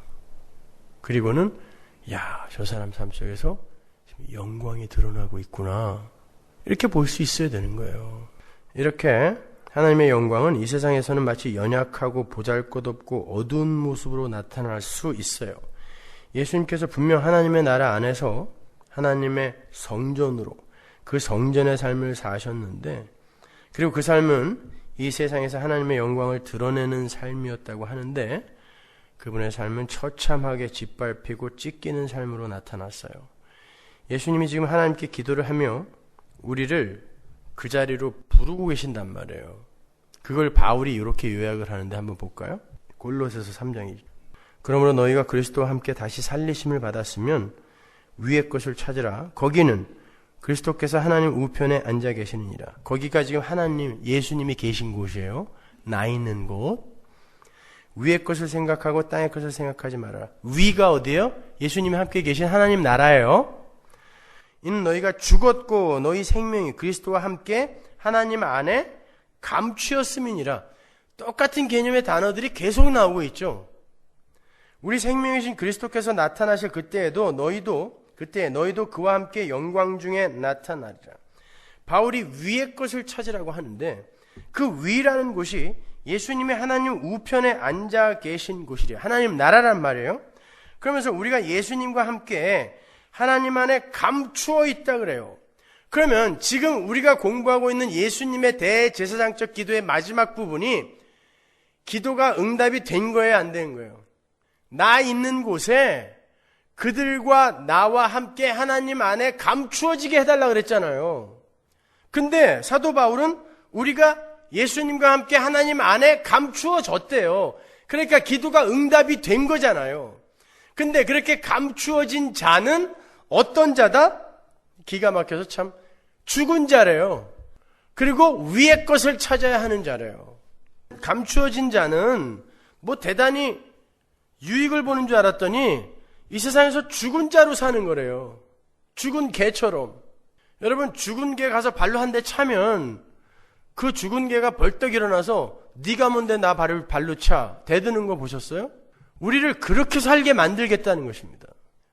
그리고는 저 사람 삶 속에서 영광이 드러나고 있구나. 이렇게 볼 수 있어야 되는 거예요. 이렇게 하나님의 영광은 이 세상에서는 마치 연약하고 보잘것없고 어두운 모습으로 나타날 수 있어요. 예수님께서 분명 하나님의 나라 안에서 하나님의 성전으로 그 성전의 삶을 사셨는데, 그리고 그 삶은 이 세상에서 하나님의 영광을 드러내는 삶이었다고 하는데, 그분의 삶은 처참하게 짓밟히고 찢기는 삶으로 나타났어요. 예수님이 지금 하나님께 기도를 하며 우리를 그 자리로 부르고 계신단 말이에요. 그걸 바울이 이렇게 요약을 하는데 한번 볼까요? 골로새서 3장이죠. 그러므로 너희가 그리스도와 함께 다시 살리심을 받았으면 위의 것을 찾으라. 거기는 그리스도께서 하나님 우편에 앉아 계시느니라. 거기가 지금 하나님, 예수님이 계신 곳이에요. 나 있는 곳. 위의 것을 생각하고 땅의 것을 생각하지 말아라. 위가 어디예요? 예수님이 함께 계신 하나님 나라예요. 이는 너희가 죽었고 너희 생명이 그리스도와 함께 하나님 안에 감추었음이니라. 똑같은 개념의 단어들이 계속 나오고 있죠. 우리 생명이신 그리스도께서 나타나실 그때에도 너희도 그와 함께 영광 중에 나타나리라. 바울이 위의 것을 찾으라고 하는데 그 위라는 곳이 예수님이 하나님 우편에 앉아 계신 곳이래요. 하나님 나라란 말이에요. 그러면서 우리가 예수님과 함께 하나님 안에 감추어 있다 그래요. 그러면 지금 우리가 공부하고 있는 예수님의 대제사장적 기도의 마지막 부분이 기도가 응답이 된 거예요, 안 된 거예요? 나 있는 곳에 그들과 나와 함께 하나님 안에 감추어지게 해달라 그랬잖아요. 근데 사도 바울은 우리가 예수님과 함께 하나님 안에 감추어졌대요. 그러니까 기도가 응답이 된 거잖아요. 근데 그렇게 감추어진 자는 어떤 자다? 기가 막혀서 참 죽은 자래요. 그리고 위의 것을 찾아야 하는 자래요. 감추어진 자는 뭐 대단히 유익을 보는 줄 알았더니 이 세상에서 죽은 자로 사는 거래요. 죽은 개처럼. 여러분, 죽은 개 가서 발로 한 대 차면 그 죽은 개가 벌떡 일어나서 네가 뭔데 나 발로 차 대드는 거 보셨어요? 우리를 그렇게 살게 만들겠다는 것입니다.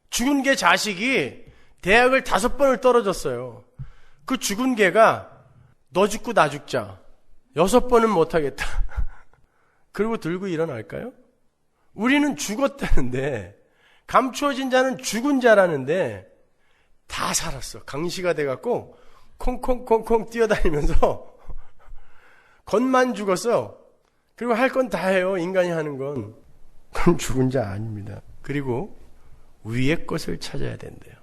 죽은 개 자식이 대학을 5번을 떨어졌어요. 그 죽은 개가 너 죽고 나 죽자 6번은 못하겠다. 그리고 들고 일어날까요? 우리는 죽었다는데, 감추어진 자는 죽은 자라는데 다 살았어. 강시가 돼갖고 콩콩콩콩 뛰어다니면서 겉만 죽었어. 그리고 할 건 다 해요. 인간이 하는 건. 그건 죽은 자 아닙니다. 그리고 위의 것을 찾아야 된대요.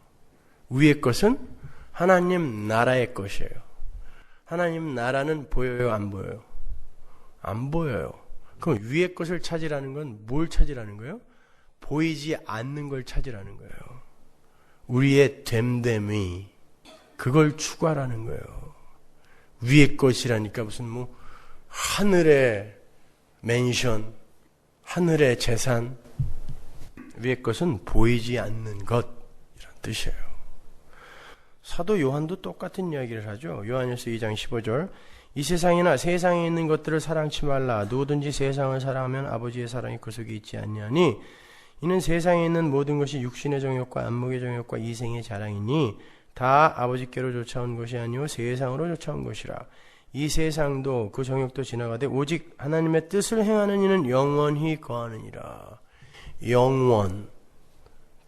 위의 것은 하나님 나라의 것이에요. 하나님 나라는 보여요, 안 보여요? 안 보여요. 그럼 위의 것을 찾으라는 건 뭘 찾으라는 거예요? 보이지 않는 걸 찾으라는 거예요. 우리의 됨됨이, 그걸 추구하라는 거예요. 위의 것이라니까 무슨 뭐 하늘의 맨션, 하늘의 재산. 위의 것은 보이지 않는 것, 이런 뜻이에요. 사도 요한도 똑같은 이야기를 하죠. 요한일서 2장 15절. 이 세상이나 세상에 있는 것들을 사랑치 말라. 누구든지 세상을 사랑하면 아버지의 사랑이 그 속에 있지 않냐니, 이는 세상에 있는 모든 것이 육신의 정욕과 안목의 정욕과 이생의 자랑이니 다 아버지께로 쫓아온 것이 아니오 세상으로 쫓아온 것이라. 이 세상도 그 정욕도 지나가되 오직 하나님의 뜻을 행하는 이는 영원히 거하느니라. 영원,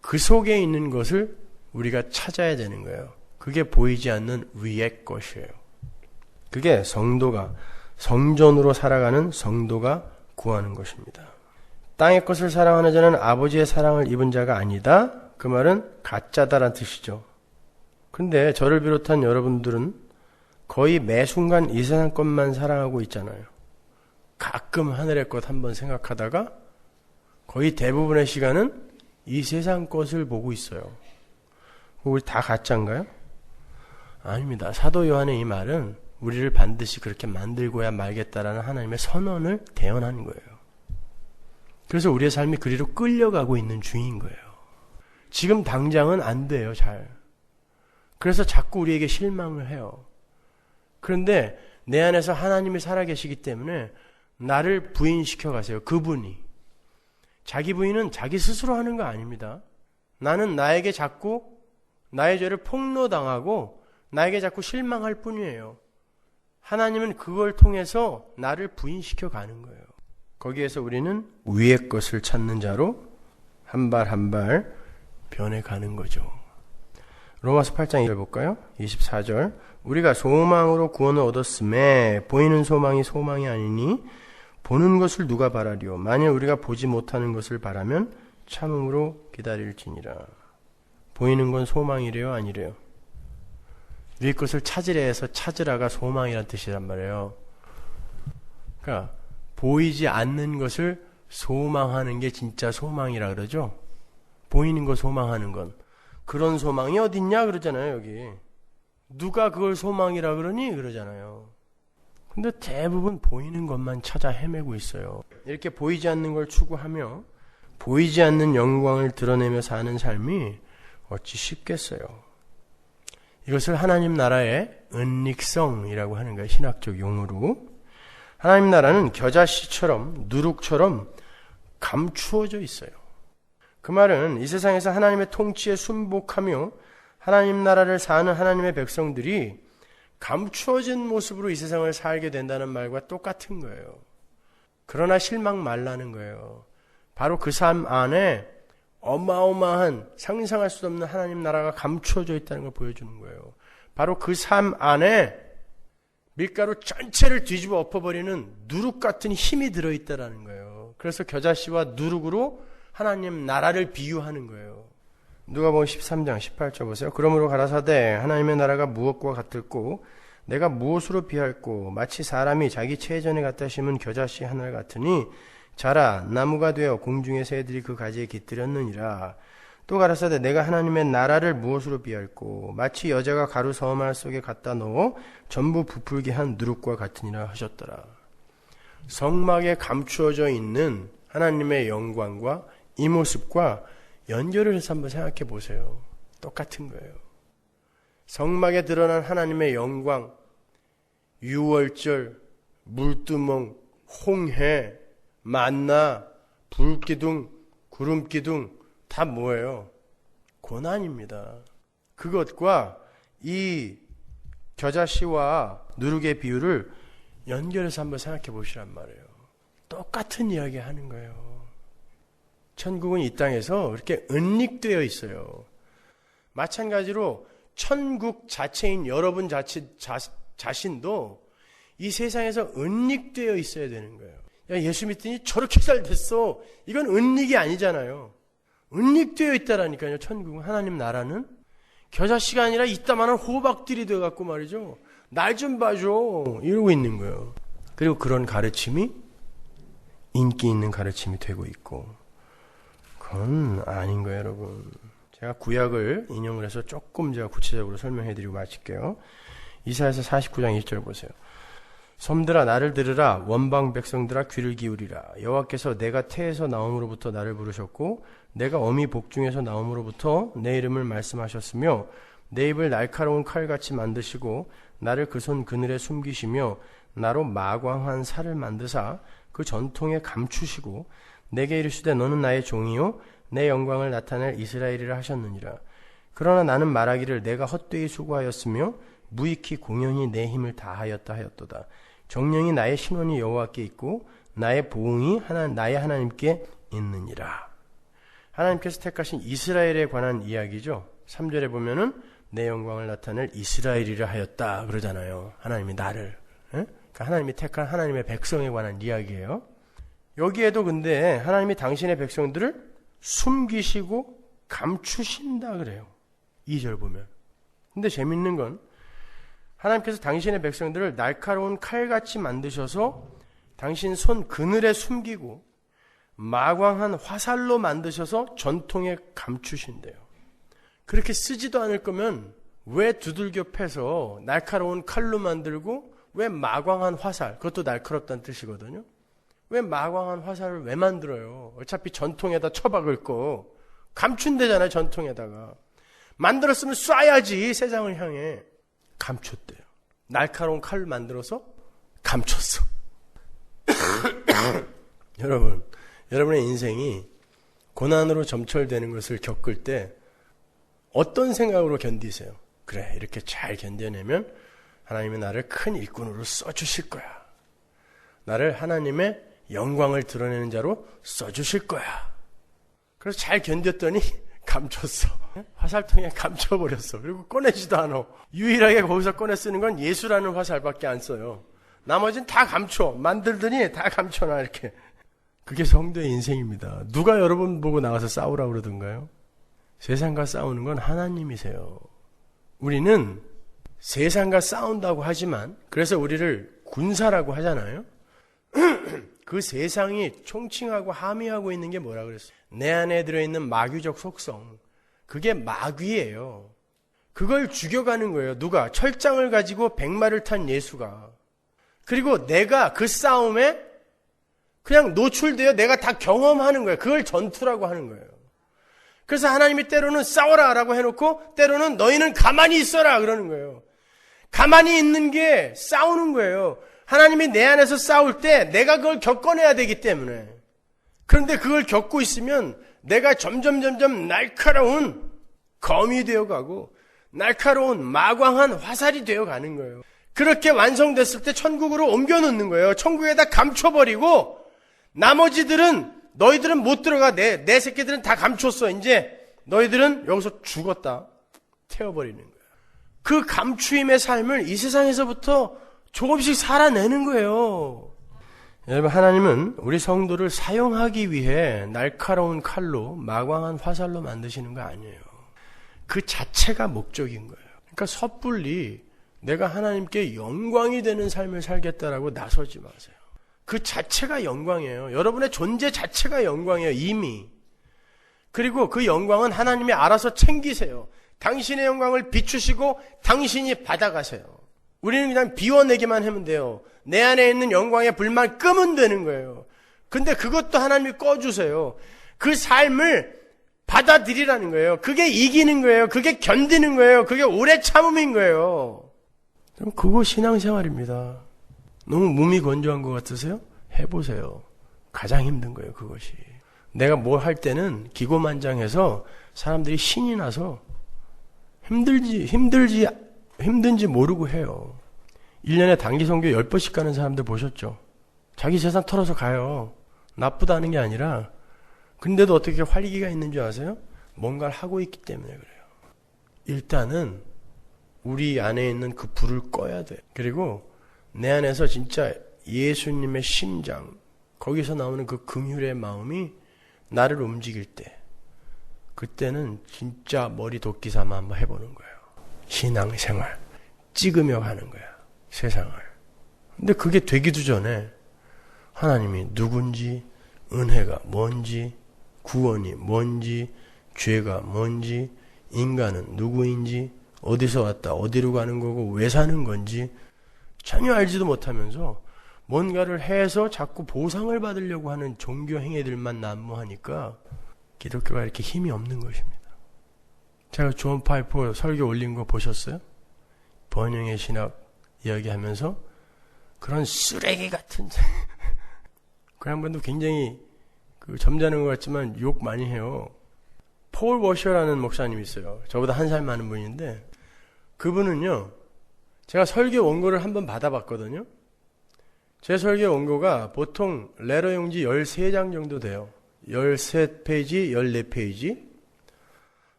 그 속에 있는 것을 우리가 찾아야 되는 거예요. 그게 보이지 않는 위의 것이에요. 그게 성도가, 성전으로 살아가는 성도가 구하는 것입니다. 땅의 것을 사랑하는 자는 아버지의 사랑을 입은 자가 아니다. 그 말은 가짜다라는 뜻이죠. 근데 저를 비롯한 여러분들은 거의 매 순간 이 세상 것만 사랑하고 있잖아요. 가끔 하늘의 것 한번 생각하다가 거의 대부분의 시간은 이 세상 것을 보고 있어요. 우리 다 가짜인가요? 아닙니다. 사도 요한의 이 말은 우리를 반드시 그렇게 만들고야 말겠다라는 하나님의 선언을 대언하는 거예요. 그래서 우리의 삶이 그리로 끌려가고 있는 중인 거예요. 지금 당장은 안 돼요, 잘. 그래서 자꾸 우리에게 실망을 해요. 그런데 내 안에서 하나님이 살아계시기 때문에 나를 부인시켜 가세요. 그분이. 자기 부인은 자기 스스로 하는 거 아닙니다. 나는 나에게 자꾸 나의 죄를 폭로당하고 나에게 자꾸 실망할 뿐이에요. 하나님은 그걸 통해서 나를 부인시켜 가는 거예요. 거기에서 우리는 위의 것을 찾는 자로 한 발 한 발 변해가는 거죠. 로마서 8장 1절 볼까요? 24절. 우리가 소망으로 구원을 얻었음에 보이는 소망이 소망이 아니니 보는 것을 누가 바라리요? 만일 우리가 보지 못하는 것을 바라면 참음으로 기다릴지니라. 보이는 건 소망이래요? 아니래요? 위의 것을 찾으려 해서 찾으라가 소망이란 뜻이란 말이에요. 그러니까 보이지 않는 것을 소망하는 게 진짜 소망이라 그러죠? 보이는 거 소망하는 건. 그런 소망이 어딨냐 그러잖아요, 여기. 누가 그걸 소망이라 그러니? 그러잖아요. 근데 대부분 보이는 것만 찾아 헤매고 있어요. 이렇게 보이지 않는 걸 추구하며 보이지 않는 영광을 드러내며 사는 삶이 어찌 쉽겠어요. 이것을 하나님 나라의 은닉성이라고 하는 거예요. 신학적 용어로. 하나님 나라는 겨자씨처럼 누룩처럼 감추어져 있어요. 그 말은 이 세상에서 하나님의 통치에 순복하며 하나님 나라를 사는 하나님의 백성들이 감추어진 모습으로 이 세상을 살게 된다는 말과 똑같은 거예요. 그러나 실망 말라는 거예요. 바로 그 삶 안에 어마어마한 상상할 수 없는 하나님 나라가 감추어져 있다는 걸 보여주는 거예요. 바로 그 삶 안에 밀가루 전체를 뒤집어 엎어버리는 누룩 같은 힘이 들어있다는 거예요. 그래서 겨자씨와 누룩으로 하나님 나라를 비유하는 거예요. 누가복음 13장 18절 보세요. 그러므로 가라사대 하나님의 나라가 무엇과 같을꼬 내가 무엇으로 비할꼬 마치 사람이 자기 채전에 갖다 심은 겨자씨 하늘 같으니 자라 나무가 되어 공중의 새들이 그 가지에 깃들였느니라. 또 가라사대 내가 하나님의 나라를 무엇으로 비할꼬 마치 여자가 가루 서말 속에 갖다 넣어 전부 부풀게 한 누룩과 같으니라 하셨더라. 성막에 감추어져 있는 하나님의 영광과 이 모습과 연결을 해서 한번 생각해 보세요. 똑같은 거예요. 성막에 드러난 하나님의 영광, 유월절, 물두멍, 홍해, 만나, 불기둥, 구름기둥 다 뭐예요? 고난입니다. 그것과 이 겨자씨와 누룩의 비유를 연결해서 한번 생각해 보시란 말이에요. 똑같은 이야기 하는 거예요. 천국은 이 땅에서 이렇게 은닉되어 있어요. 마찬가지로 천국 자체인 여러분 자신도 이 세상에서 은닉되어 있어야 되는 거예요. 야, 예수 믿더니 저렇게 잘 됐어. 이건 은닉이 아니잖아요. 은닉되어 있다라니까요. 천국은, 하나님 나라는 겨자씨가 아니라 이따만한 호박들이 돼갖고 말이죠. 날 좀 봐줘 이러고 있는 거예요. 그리고 그런 가르침이 인기 있는 가르침이 되고 있고, 그건 아닌 거예요, 여러분. 제가 구약을 인용을 해서 조금 제가 구체적으로 설명해드리고 마칠게요. 이사야서 49장 1절 보세요. 섬들아 나를 들으라, 원방 백성들아 귀를 기울이라. 여호와께서 내가 태에서 나옴으로부터 나를 부르셨고 내가 어미 복중에서 나옴으로부터 내 이름을 말씀하셨으며 내 입을 날카로운 칼같이 만드시고 나를 그 손 그늘에 숨기시며 나로 마광한 살을 만드사 그 전통에 감추시고 내게 이르시되 너는 나의 종이요 내 영광을 나타낼 이스라엘이라 하셨느니라. 그러나 나는 말하기를 내가 헛되이 수고하였으며 무익히 공연히 내 힘을 다하였다 하였도다. 정령이 나의 신원이 여호와께 있고 나의 보응이 나의 하나님께 있느니라. 하나님께서 택하신 이스라엘에 관한 이야기죠. 3절에 보면은 내 영광을 나타낼 이스라엘이라 하였다 그러잖아요. 하나님이 나를. 그러니까 하나님이 택한 하나님의 백성에 관한 이야기예요. 여기에도 근데 하나님이 당신의 백성들을 숨기시고 감추신다 그래요. 2절 보면. 근데 재밌는 건 하나님께서 당신의 백성들을 날카로운 칼같이 만드셔서 당신 손 그늘에 숨기고 마광한 화살로 만드셔서 전통에 감추신대요. 그렇게 쓰지도 않을 거면 왜 두들겨 패서 날카로운 칼로 만들고 왜 마광한 화살, 그것도 날카롭다는 뜻이거든요. 왜 마광한 화살을 왜 만들어요? 어차피 전통에다 처박을 거 감춘대잖아요. 전통에다가 만들었으면 쏴야지. 세상을 향해. 감췄대요. 날카로운 칼을 만들어서 감췄어. 여러분의 인생이 고난으로 점철되는 것을 겪을 때 어떤 생각으로 견디세요? 그래, 이렇게 잘 견뎌내면 하나님이 나를 큰 일꾼으로 써주실 거야. 나를 하나님의 영광을 드러내는 자로 써주실 거야. 그래서 잘 견뎠더니 감췄어. 화살통에 감춰버렸어. 그리고 꺼내지도 않아. 유일하게 거기서 꺼내 쓰는 건 예수라는 화살밖에 안 써요. 나머지는 다 감춰. 만들더니 다 감춰놔 이렇게. 그게 성도의 인생입니다. 누가 여러분 보고 나가서 싸우라고 그러던가요? 세상과 싸우는 건 하나님이세요. 우리는 세상과 싸운다고 하지만, 그래서 우리를 군사라고 하잖아요. 그 세상이 총칭하고 함의하고 있는 게 뭐라 그랬어요? 내 안에 들어있는 마귀적 속성. 그게 마귀예요. 그걸 죽여가는 거예요. 누가? 철장을 가지고 백마를 탄 예수가. 그리고 내가 그 싸움에 그냥 노출되어 내가 다 경험하는 거예요. 그걸 전투라고 하는 거예요. 그래서 하나님이 때로는 싸워라 라고 해놓고 때로는 너희는 가만히 있어라 그러는 거예요. 가만히 있는 게 싸우는 거예요. 하나님이 내 안에서 싸울 때 내가 그걸 겪어내야 되기 때문에. 그런데 그걸 겪고 있으면 내가 점점 날카로운 검이 되어가고 날카로운 마광한 화살이 되어가는 거예요. 그렇게 완성됐을 때 천국으로 옮겨놓는 거예요. 천국에다 감춰버리고 나머지들은 너희들은 못 들어가. 내 새끼들은 다 감췄어. 이제 너희들은 여기서 죽었다. 태워버리는 거예요. 그 감추임의 삶을 이 세상에서부터 조금씩 살아내는 거예요. 여러분, 하나님은 우리 성도를 사용하기 위해 날카로운 칼로 마광한 화살로 만드시는 거 아니에요. 그 자체가 목적인 거예요. 그러니까 섣불리 내가 하나님께 영광이 되는 삶을 살겠다라고 나서지 마세요. 그 자체가 영광이에요. 여러분의 존재 자체가 영광이에요. 이미. 그리고 그 영광은 하나님이 알아서 챙기세요. 당신의 영광을 비추시고 당신이 받아가세요. 우리는 그냥 비워내기만 하면 돼요. 내 안에 있는 영광의 불만 끄면 되는 거예요. 근데 그것도 하나님이 꺼주세요. 그 삶을 받아들이라는 거예요. 그게 이기는 거예요. 그게 견디는 거예요. 그게 오래 참음인 거예요. 그럼 그거 신앙생활입니다. 너무 몸이 건조한 것 같으세요? 해보세요. 가장 힘든 거예요, 그것이. 내가 뭘 할 때는 기고만장해서 사람들이 신이 나서 힘든지 모르고 해요. 1년에 단기 선교 10번씩 가는 사람들 보셨죠? 자기 재산 털어서 가요. 나쁘다는 게 아니라, 근데도 어떻게 활기가 있는 줄 아세요? 뭔가를 하고 있기 때문에 그래요. 일단은 우리 안에 있는 그 불을 꺼야 돼. 그리고 내 안에서 진짜 예수님의 심장, 거기서 나오는 그 긍휼의 마음이 나를 움직일 때, 그때는 진짜 머리 도끼 삼아 한번 해보는 거예요. 신앙생활 찍으며 가는 거야, 세상을. 근데 그게 되기도 전에 하나님이 누군지, 은혜가 뭔지, 구원이 뭔지, 죄가 뭔지, 인간은 누구인지, 어디서 왔다 어디로 가는 거고 왜 사는 건지 전혀 알지도 못하면서 뭔가를 해서 자꾸 보상을 받으려고 하는 종교 행위들만 난무하니까 기독교가 이렇게 힘이 없는 것입니다. 제가 존 파이퍼 설교 올린 거 보셨어요? 번영의 신학 이야기하면서 그런 쓰레기 같은 그 양반도 굉장히 점잖은 것 같지만 욕 많이 해요. 폴 워셔라는 목사님이 있어요. 저보다 한 살 많은 분인데 그분은요, 제가 설교 원고를 한번 받아봤거든요. 제 설교 원고가 보통 레러 용지 13장 정도 돼요. 13페이지, 14페이지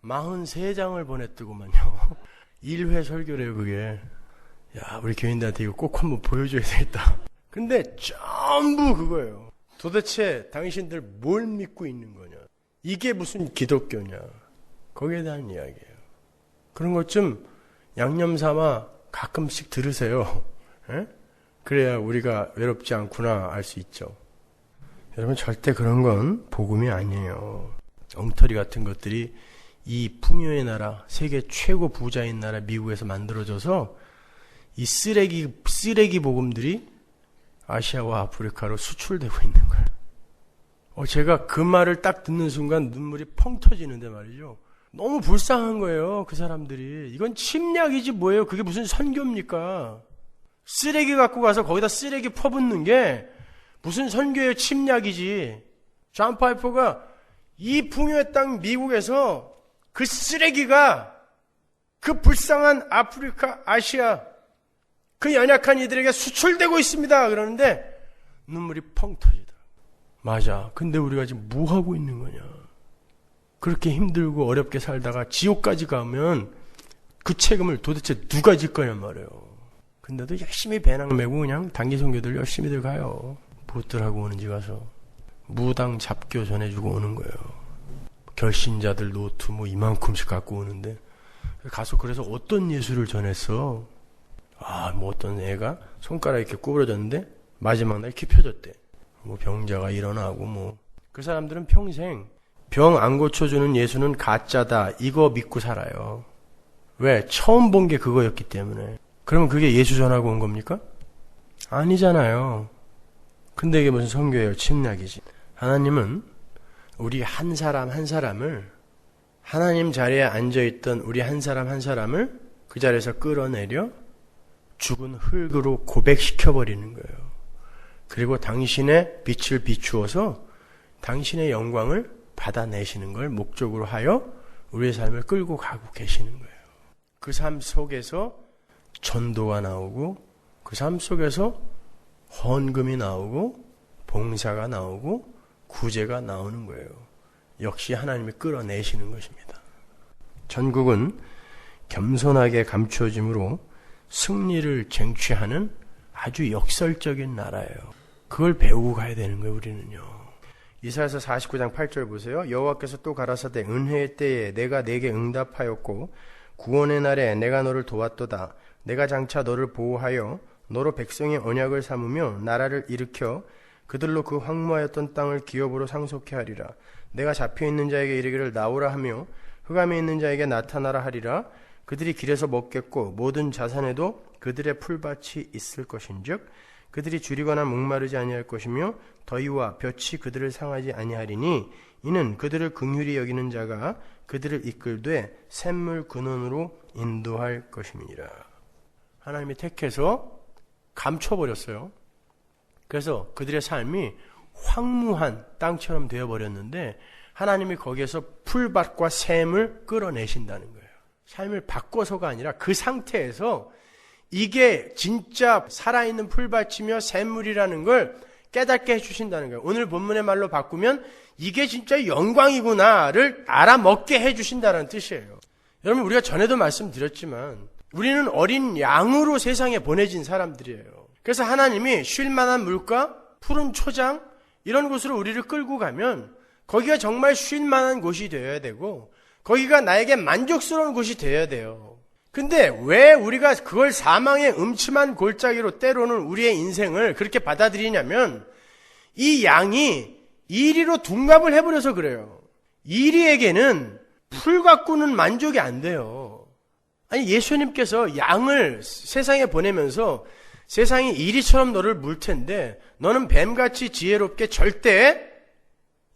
43장을 보냈더구만요. 1회 설교래요, 그게. 야, 우리 교인들한테 이거 꼭 한번 보여줘야 되겠다. 근데 전부 그거예요. 도대체 당신들 뭘 믿고 있는 거냐? 이게 무슨 기독교냐? 거기에 대한 이야기예요. 그런 것 좀 양념 삼아 가끔씩 들으세요. 에? 그래야 우리가 외롭지 않구나 알 수 있죠. 여러분, 절대 그런 건 복음이 아니에요. 엉터리 같은 것들이 이 풍요의 나라, 세계 최고 부자인 나라 미국에서 만들어져서 이 쓰레기 복음들이 아시아와 아프리카로 수출되고 있는 거예요. 제가 그 말을 딱 듣는 순간 눈물이 펑 터지는데 말이죠. 너무 불쌍한 거예요, 그 사람들이. 이건 침략이지 뭐예요. 그게 무슨 선교입니까? 쓰레기 갖고 가서 거기다 쓰레기 퍼붓는 게 무슨 선교예요, 침략이지. 존 파이퍼가 이 풍요의 땅 미국에서 그 쓰레기가 그 불쌍한 아프리카, 아시아, 그 연약한 이들에게 수출되고 있습니다. 그러는데 눈물이 펑 터지더라고요. 맞아. 근데 우리가 지금 뭐 하고 있는 거냐. 그렇게 힘들고 어렵게 살다가 지옥까지 가면 그 책임을 도대체 누가 질 거냔 말이에요. 근데도 열심히 배낭 메고 그냥 단기 선교들 열심히들 가요. 보트라고 오는지 가서 무당 잡교 전해주고 오는 거예요. 결신자들 노트 뭐 이만큼씩 갖고 오는데 가서 그래서 어떤 예수를 전했어. 뭐 어떤 애가 손가락 이렇게 구부러졌는데 마지막 날 이렇게 펴졌대. 뭐 병자가 일어나고 뭐. 그 사람들은 평생 병 안 고쳐주는 예수는 가짜다 이거 믿고 살아요. 왜? 처음 본 게 그거였기 때문에. 그러면 그게 예수 전하고 온 겁니까? 아니잖아요. 근데 이게 무슨 선교예요? 침략이지. 하나님은 우리 한 사람 한 사람을, 하나님 자리에 앉아있던 우리 한 사람 한 사람을 그 자리에서 끌어내려 죽은 흙으로 고백시켜버리는 거예요. 그리고 당신의 빛을 비추어서 당신의 영광을 받아내시는 걸 목적으로 하여 우리의 삶을 끌고 가고 계시는 거예요. 그 삶 속에서 전도가 나오고, 그 삶 속에서 헌금이 나오고, 봉사가 나오고, 구제가 나오는 거예요. 역시 하나님이 끌어내시는 것입니다. 전국은 겸손하게 감추어짐으로 승리를 쟁취하는 아주 역설적인 나라예요. 그걸 배우고 가야 되는 거예요, 우리는요. 이사야서 49장 8절 보세요. 여호와께서 또 가라사대 은혜의 때에 내가 내게 응답하였고 구원의 날에 내가 너를 도왔도다. 내가 장차 너를 보호하여 너로 백성의 언약을 삼으며 나라를 일으켜 그들로 그 황무하였던 땅을 기업으로 상속케 하리라. 내가 잡혀있는 자에게 이르기를 나오라 하며 흑암에 있는 자에게 나타나라 하리라. 그들이 길에서 먹겠고 모든 자산에도 그들의 풀밭이 있을 것인즉 그들이 줄이거나 목마르지 아니할 것이며 더위와 볕이 그들을 상하지 아니하리니 이는 그들을 긍휼히 여기는 자가 그들을 이끌되 샘물 근원으로 인도할 것임이니라. 하나님이 택해서 감춰버렸어요. 그래서 그들의 삶이 황무한 땅처럼 되어버렸는데 하나님이 거기에서 풀밭과 샘을 끌어내신다는 거예요. 삶을 바꿔서가 아니라 그 상태에서 이게 진짜 살아있는 풀밭이며 샘물이라는 걸 깨닫게 해주신다는 거예요. 오늘 본문의 말로 바꾸면 이게 진짜 영광이구나를 알아먹게 해주신다는 뜻이에요. 여러분, 우리가 전에도 말씀드렸지만 우리는 어린 양으로 세상에 보내진 사람들이에요. 그래서 하나님이 쉴 만한 물가, 푸른 초장 이런 곳으로 우리를 끌고 가면 거기가 정말 쉴 만한 곳이 되어야 되고 거기가 나에게 만족스러운 곳이 되어야 돼요. 근데 왜 우리가 그걸 사망의 음침한 골짜기로 때로는 우리의 인생을 그렇게 받아들이냐면 이 양이 이리로 둔갑을 해버려서 그래요. 이리에게는 풀 갖고는 만족이 안 돼요. 아니, 예수님께서 양을 세상에 보내면서 세상이 이리처럼 너를 물 텐데 너는 뱀같이 지혜롭게 절대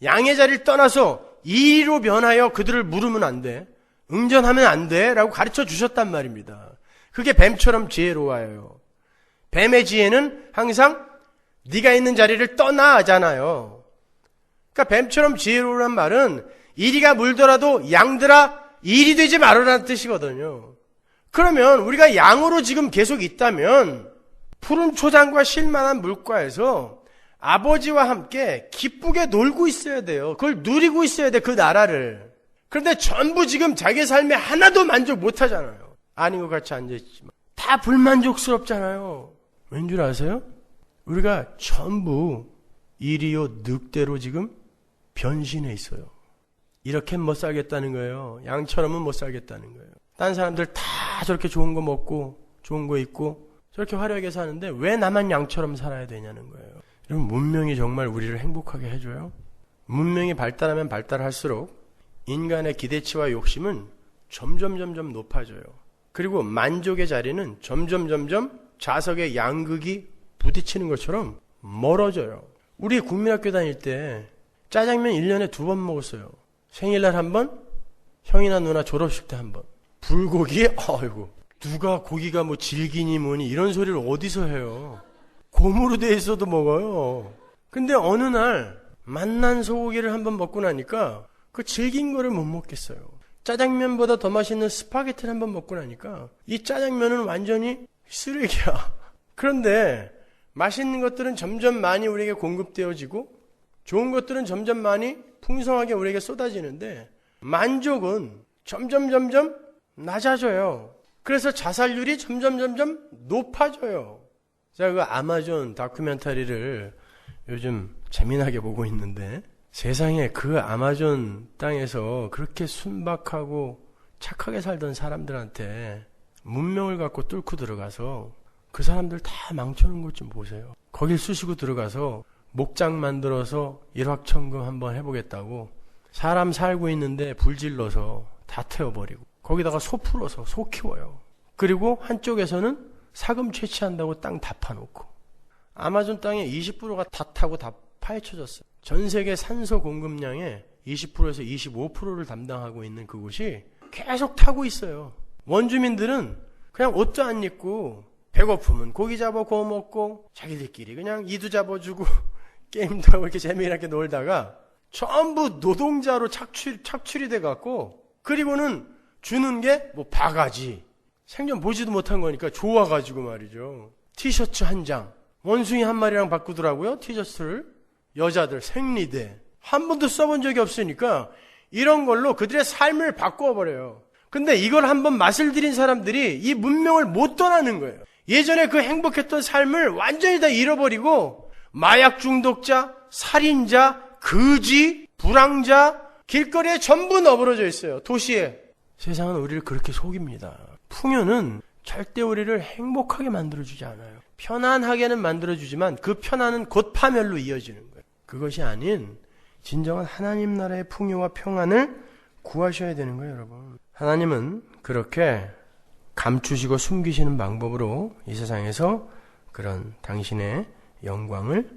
양의 자리를 떠나서 이리로 변하여 그들을 물으면 안 돼. 응전하면 안 돼. 라고 가르쳐 주셨단 말입니다. 그게 뱀처럼 지혜로워요. 뱀의 지혜는 항상 네가 있는 자리를 떠나 하잖아요. 그러니까 뱀처럼 지혜로우란 말은 이리가 물더라도 양들아 일이 되지 말아라는 뜻이거든요. 그러면 우리가 양으로 지금 계속 있다면 푸른 초장과 쉴만한 물가에서 아버지와 함께 기쁘게 놀고 있어야 돼요. 그걸 누리고 있어야 돼, 그 나라를. 그런데 전부 지금 자기 삶에 하나도 만족 못 하잖아요. 아닌 것 같이 앉아있지만 다 불만족스럽잖아요. 왠 줄 아세요? 우리가 전부 이리요 늑대로 지금 변신해 있어요. 이렇게는 못 살겠다는 거예요. 양처럼은 못 살겠다는 거예요. 딴 사람들 다 저렇게 좋은 거 먹고 좋은 거 입고 저렇게 화려하게 사는데 왜 나만 양처럼 살아야 되냐는 거예요. 여러분, 문명이 정말 우리를 행복하게 해줘요? 문명이 발달하면 발달할수록 인간의 기대치와 욕심은 점점 높아져요. 그리고 만족의 자리는 점점 자석의 양극이 부딪히는 것처럼 멀어져요. 우리 국민학교 다닐 때 짜장면 1년에 2번 먹었어요. 생일날 한 번, 형이나 누나 졸업식 때 한 번. 불고기? 아이고, 누가 고기가 뭐 질기니 뭐니 이런 소리를 어디서 해요. 곰으로 돼 있어도 먹어요. 근데 어느 날 맛난 소고기를 한번 먹고 나니까 그 질긴 거를 못 먹겠어요. 짜장면보다 더 맛있는 스파게티를 한번 먹고 나니까 이 짜장면은 완전히 쓰레기야. 그런데 맛있는 것들은 점점 많이 우리에게 공급되어지고 좋은 것들은 점점 많이 풍성하게 우리에게 쏟아지는데 만족은 점점 낮아져요. 그래서 자살률이 점점 높아져요. 제가 그 아마존 다큐멘터리를 요즘 재미나게 보고 있는데 세상에 그 아마존 땅에서 그렇게 순박하고 착하게 살던 사람들한테 문명을 갖고 뚫고 들어가서 그 사람들 다 망쳐놓은 것 좀 보세요. 거길 쑤시고 들어가서 목장 만들어서 일확천금 한번 해보겠다고 사람 살고 있는데 불질러서 다 태워버리고 거기다가 소 풀어서 소 키워요. 그리고 한쪽에서는 사금 채취한다고 땅 다 파놓고 아마존 땅의 20%가 다 타고 다 파헤쳐졌어요. 전 세계 산소 공급량의 20%에서 25%를 담당하고 있는 그곳이 계속 타고 있어요. 원주민들은 그냥 옷도 안 입고 배고프면 고기 잡아 구워 먹고 자기들끼리 그냥 이도 잡아주고 게임도 하고 이렇게 재미있게 놀다가 전부 노동자로 착출이 돼갖고 그리고는 주는 게 뭐 바가지 생전 보지도 못한 거니까 좋아가지고 말이죠. 티셔츠 한 장 원숭이 한 마리랑 바꾸더라고요. 티셔츠를 여자들 생리대 한 번도 써본 적이 없으니까 이런 걸로 그들의 삶을 바꾸어버려요. 근데 이걸 한번 맛을 들인 사람들이 이 문명을 못 떠나는 거예요. 예전에 그 행복했던 삶을 완전히 다 잃어버리고 마약 중독자, 살인자, 거지, 불황자 길거리에 전부 너부러져 있어요. 도시에. 세상은 우리를 그렇게 속입니다. 풍요는 절대 우리를 행복하게 만들어주지 않아요. 편안하게는 만들어주지만 그 편안은 곧 파멸로 이어지는 거예요. 그것이 아닌 진정한 하나님 나라의 풍요와 평안을 구하셔야 되는 거예요, 여러분. 하나님은 그렇게 감추시고 숨기시는 방법으로 이 세상에서 그런 당신의 영광을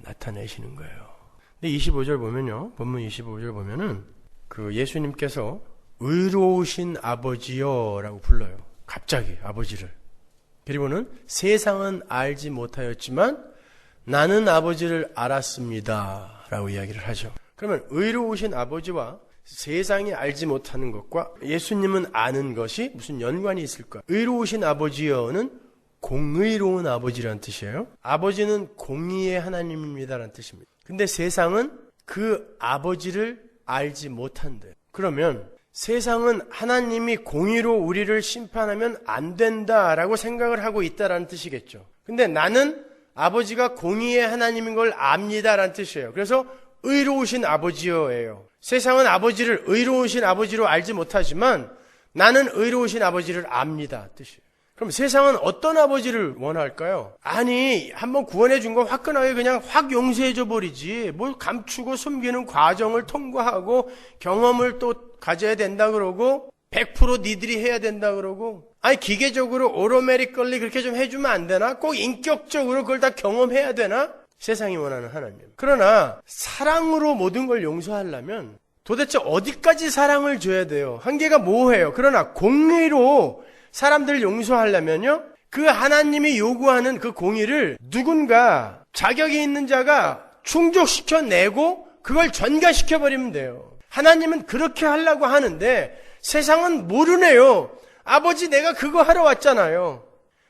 나타내시는 거예요. 근데 25절 보면요, 본문 25절 보면은 그 예수님께서 의로우신 아버지여 라고 불러요. 갑자기 아버지를. 그리고는 세상은 알지 못하였지만 나는 아버지를 알았습니다 라고 이야기를 하죠. 그러면 의로우신 아버지와 세상이 알지 못하는 것과 예수님은 아는 것이 무슨 연관이 있을까? 의로우신 아버지여는 공의로운 아버지라는 뜻이에요. 아버지는 공의의 하나님입니다라는 뜻입니다. 근데 세상은 그 아버지를 알지 못한대요. 그러면 세상은 하나님이 공의로 우리를 심판하면 안 된다라고 생각을 하고 있다라는 뜻이겠죠. 근데 나는 아버지가 공의의 하나님인 걸 압니다라는 뜻이에요. 그래서 의로우신 아버지여예요. 세상은 아버지를 의로우신 아버지로 알지 못하지만 나는 의로우신 아버지를 압니다 뜻이에요. 그럼 세상은 어떤 아버지를 원할까요? 아니 한번 구원해 준 거 화끈하게 그냥 확 용서해 줘 버리지 뭘 감추고 숨기는 과정을 통과하고 경험을 또 가져야 된다 그러고 100% 니들이 해야 된다 그러고 아니 기계적으로 오로메리컬리 그렇게 좀 해주면 안 되나? 꼭 인격적으로 그걸 다 경험해야 되나? 세상이 원하는 하나님. 그러나 사랑으로 모든 걸 용서하려면 도대체 어디까지 사랑을 줘야 돼요? 한계가 뭐예요? 그러나 공의로 사람들을 용서하려면요, 그 하나님이 요구하는 그 공의를 누군가 자격이 있는 자가 충족시켜내고 그걸 전가시켜버리면 돼요. 하나님은 그렇게 하려고 하는데 세상은 모르네요. 아버지 내가 그거 하러 왔잖아요.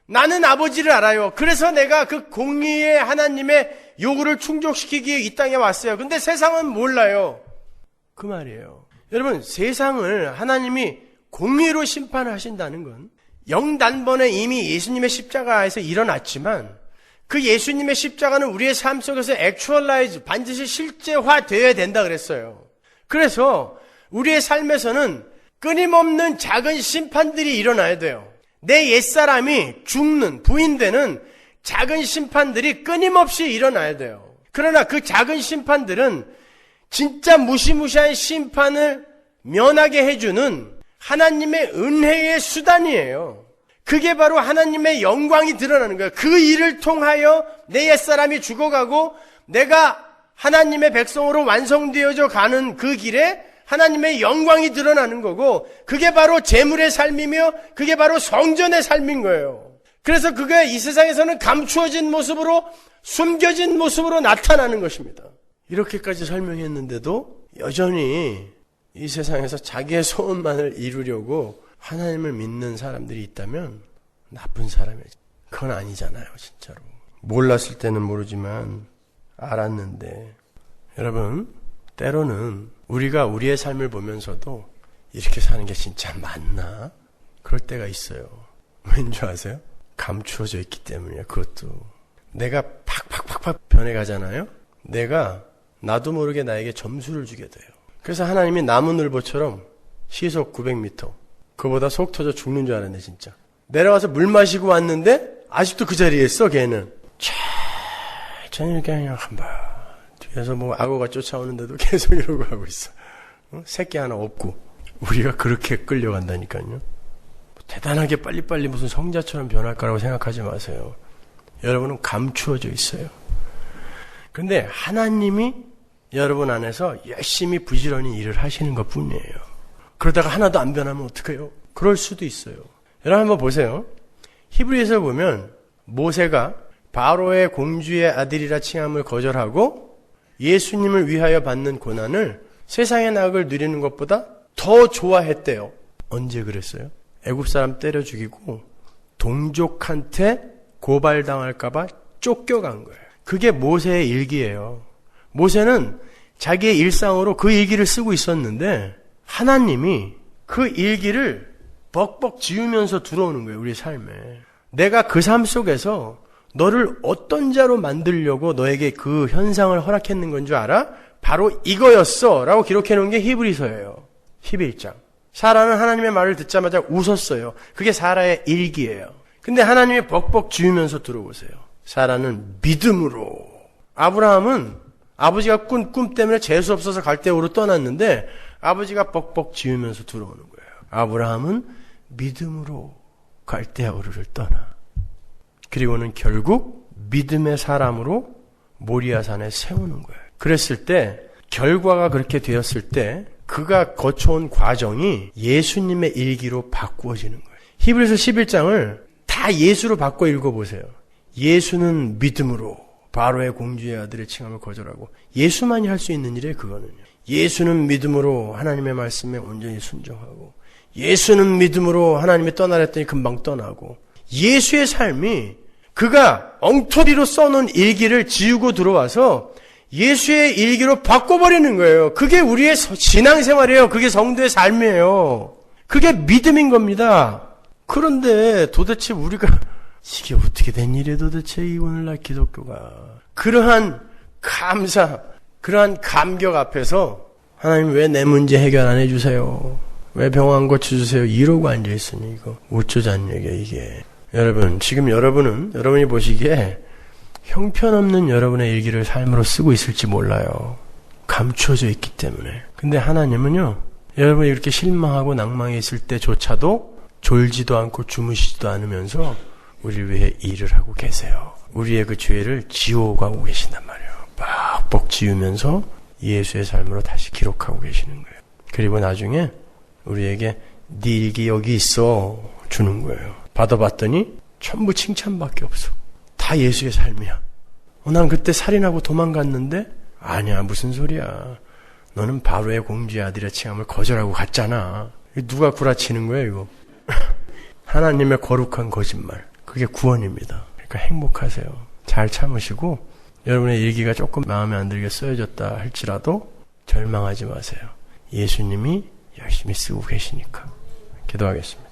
나는 아버지를 알아요. 그래서 내가 그 공의의 하나님의 요구를 충족시키기 위해 이 땅에 왔어요. 근데 세상은 몰라요. 그 말이에요. 여러분, 세상을 하나님이 공의로 심판하신다는 건 영단번에 이미 예수님의 십자가에서 일어났지만 그 예수님의 십자가는 우리의 삶 속에서 액츄얼라이즈, 반드시 실제화되어야 된다 그랬어요. 그래서 우리의 삶에서는 끊임없는 작은 심판들이 일어나야 돼요. 내 옛사람이 죽는, 부인되는 작은 심판들이 끊임없이 일어나야 돼요. 그러나 그 작은 심판들은 진짜 무시무시한 심판을 면하게 해주는 하나님의 은혜의 수단이에요. 그게 바로 하나님의 영광이 드러나는 거예요. 그 일을 통하여 내 옛사람이 죽어가고 내가 하나님의 백성으로 완성되어져 가는 그 길에 하나님의 영광이 드러나는 거고, 그게 바로 재물의 삶이며 그게 바로 성전의 삶인 거예요. 그래서 그게 이 세상에서는 감추어진 모습으로, 숨겨진 모습으로 나타나는 것입니다. 이렇게까지 설명했는데도 여전히 이 세상에서 자기의 소원만을 이루려고 하나님을 믿는 사람들이 있다면 나쁜 사람이에요. 그건 아니잖아요, 진짜로. 몰랐을 때는 모르지만 알았는데, 여러분, 때로는 우리가 우리의 삶을 보면서도 이렇게 사는 게 진짜 맞나? 그럴 때가 있어요. 왠지 아세요? 감추어져 있기 때문이에요. 그것도 내가 팍팍팍팍 변해가잖아요. 내가 나도 모르게 나에게 점수를 주게 돼요. 그래서 하나님이 나무늘보처럼 시속 900m, 그보다 속 터져 죽는 줄 알았네 진짜. 내려와서 물 마시고 왔는데 아직도 그 자리에 있어. 걔는 천천히 그냥 한번 뒤에서 뭐 악어가 쫓아오는데도 계속 이러고 하고 있어. 새끼 하나 없고. 우리가 그렇게 끌려간다니까요. 대단하게 빨리빨리 무슨 성자처럼 변할 거라고 생각하지 마세요. 여러분은 감추어져 있어요. 근데 하나님이 여러분 안에서 열심히 부지런히 일을 하시는 것 뿐이에요. 그러다가 하나도 안 변하면 어떡해요? 그럴 수도 있어요. 여러분 한번 보세요. 히브리에서 보면 모세가 바로의 공주의 아들이라 칭함을 거절하고 예수님을 위하여 받는 고난을 세상의 낙을 누리는 것보다 더 좋아했대요. 언제 그랬어요? 애굽 사람 때려 죽이고 동족한테 고발당할까봐 쫓겨간 거예요. 그게 모세의 일기예요. 모세는 자기의 일상으로 그 일기를 쓰고 있었는데 하나님이 그 일기를 벅벅 지우면서 들어오는 거예요. 우리 삶에. 내가 그 삶 속에서 너를 어떤 자로 만들려고 너에게 그 현상을 허락했는 건 줄 알아? 바로 이거였어 라고 기록해 놓은 게 히브리서예요. 11장. 사라는 하나님의 말을 듣자마자 웃었어요. 그게 사라의 일기예요. 근데 하나님이 벅벅 지우면서 들어오세요. 사라는 믿음으로. 아브라함은 아버지가 꾼 꿈 때문에 재수 없어서 갈대우로 떠났는데 아버지가 벅벅 지우면서 들어오는 거예요. 아브라함은 믿음으로 갈대우를 떠나. 그리고는 결국 믿음의 사람으로 모리아산에 세우는 거예요. 그랬을 때 결과가 그렇게 되었을 때 그가 거쳐온 과정이 예수님의 일기로 바꾸어지는 거예요. 히브리서 11장을 다 예수로 바꿔 읽어보세요. 예수는 믿음으로 바로의 공주의 아들의 칭함을 거절하고 예수만이 할 수 있는 일이에요. 그거는요. 예수는 믿음으로 하나님의 말씀에 온전히 순종하고 예수는 믿음으로 하나님이 떠나라 했더니 금방 떠나고 예수의 삶이 그가 엉터리로 써놓은 일기를 지우고 들어와서 예수의 일기로 바꿔버리는 거예요. 그게 우리의 신앙생활이에요. 그게 성도의 삶이에요. 그게 믿음인 겁니다. 그런데 도대체 우리가 이게 어떻게 된 일이에요 도대체 이 오늘날 기독교가. 그러한 감사, 그러한 감격 앞에서 하나님 왜 내 문제 해결 안 해주세요? 왜 병 안 고쳐주세요? 이러고 앉아있으니 이거 어쩌자는 얘기야 이게. 여러분, 지금 여러분이 보시기에 형편없는 여러분의 일기를 삶으로 쓰고 있을지 몰라요. 감추어져 있기 때문에. 근데 하나님은요, 여러분이 이렇게 실망하고 낭망해 있을 때조차도 졸지도 않고 주무시지도 않으면서 우리를 위해 일을 하고 계세요. 우리의 그 죄를 지워가고 계신단 말이에요. 빡빡 지우면서 예수의 삶으로 다시 기록하고 계시는 거예요. 그리고 나중에 우리에게 네 일기 여기 있어 주는 거예요. 받아봤더니 전부 칭찬밖에 없어. 다 예수의 삶이야. 난 그때 살인하고 도망갔는데 아니야 무슨 소리야. 너는 바로의 공주의 아들의 칭함을 거절하고 갔잖아. 누가 구라치는 거예요, 이거? 하나님의 거룩한 거짓말. 그게 구원입니다. 그러니까 행복하세요. 잘 참으시고 여러분의 일기가 조금 마음에 안 들게 쓰여졌다 할지라도 절망하지 마세요. 예수님이 열심히 쓰고 계시니까. 기도하겠습니다.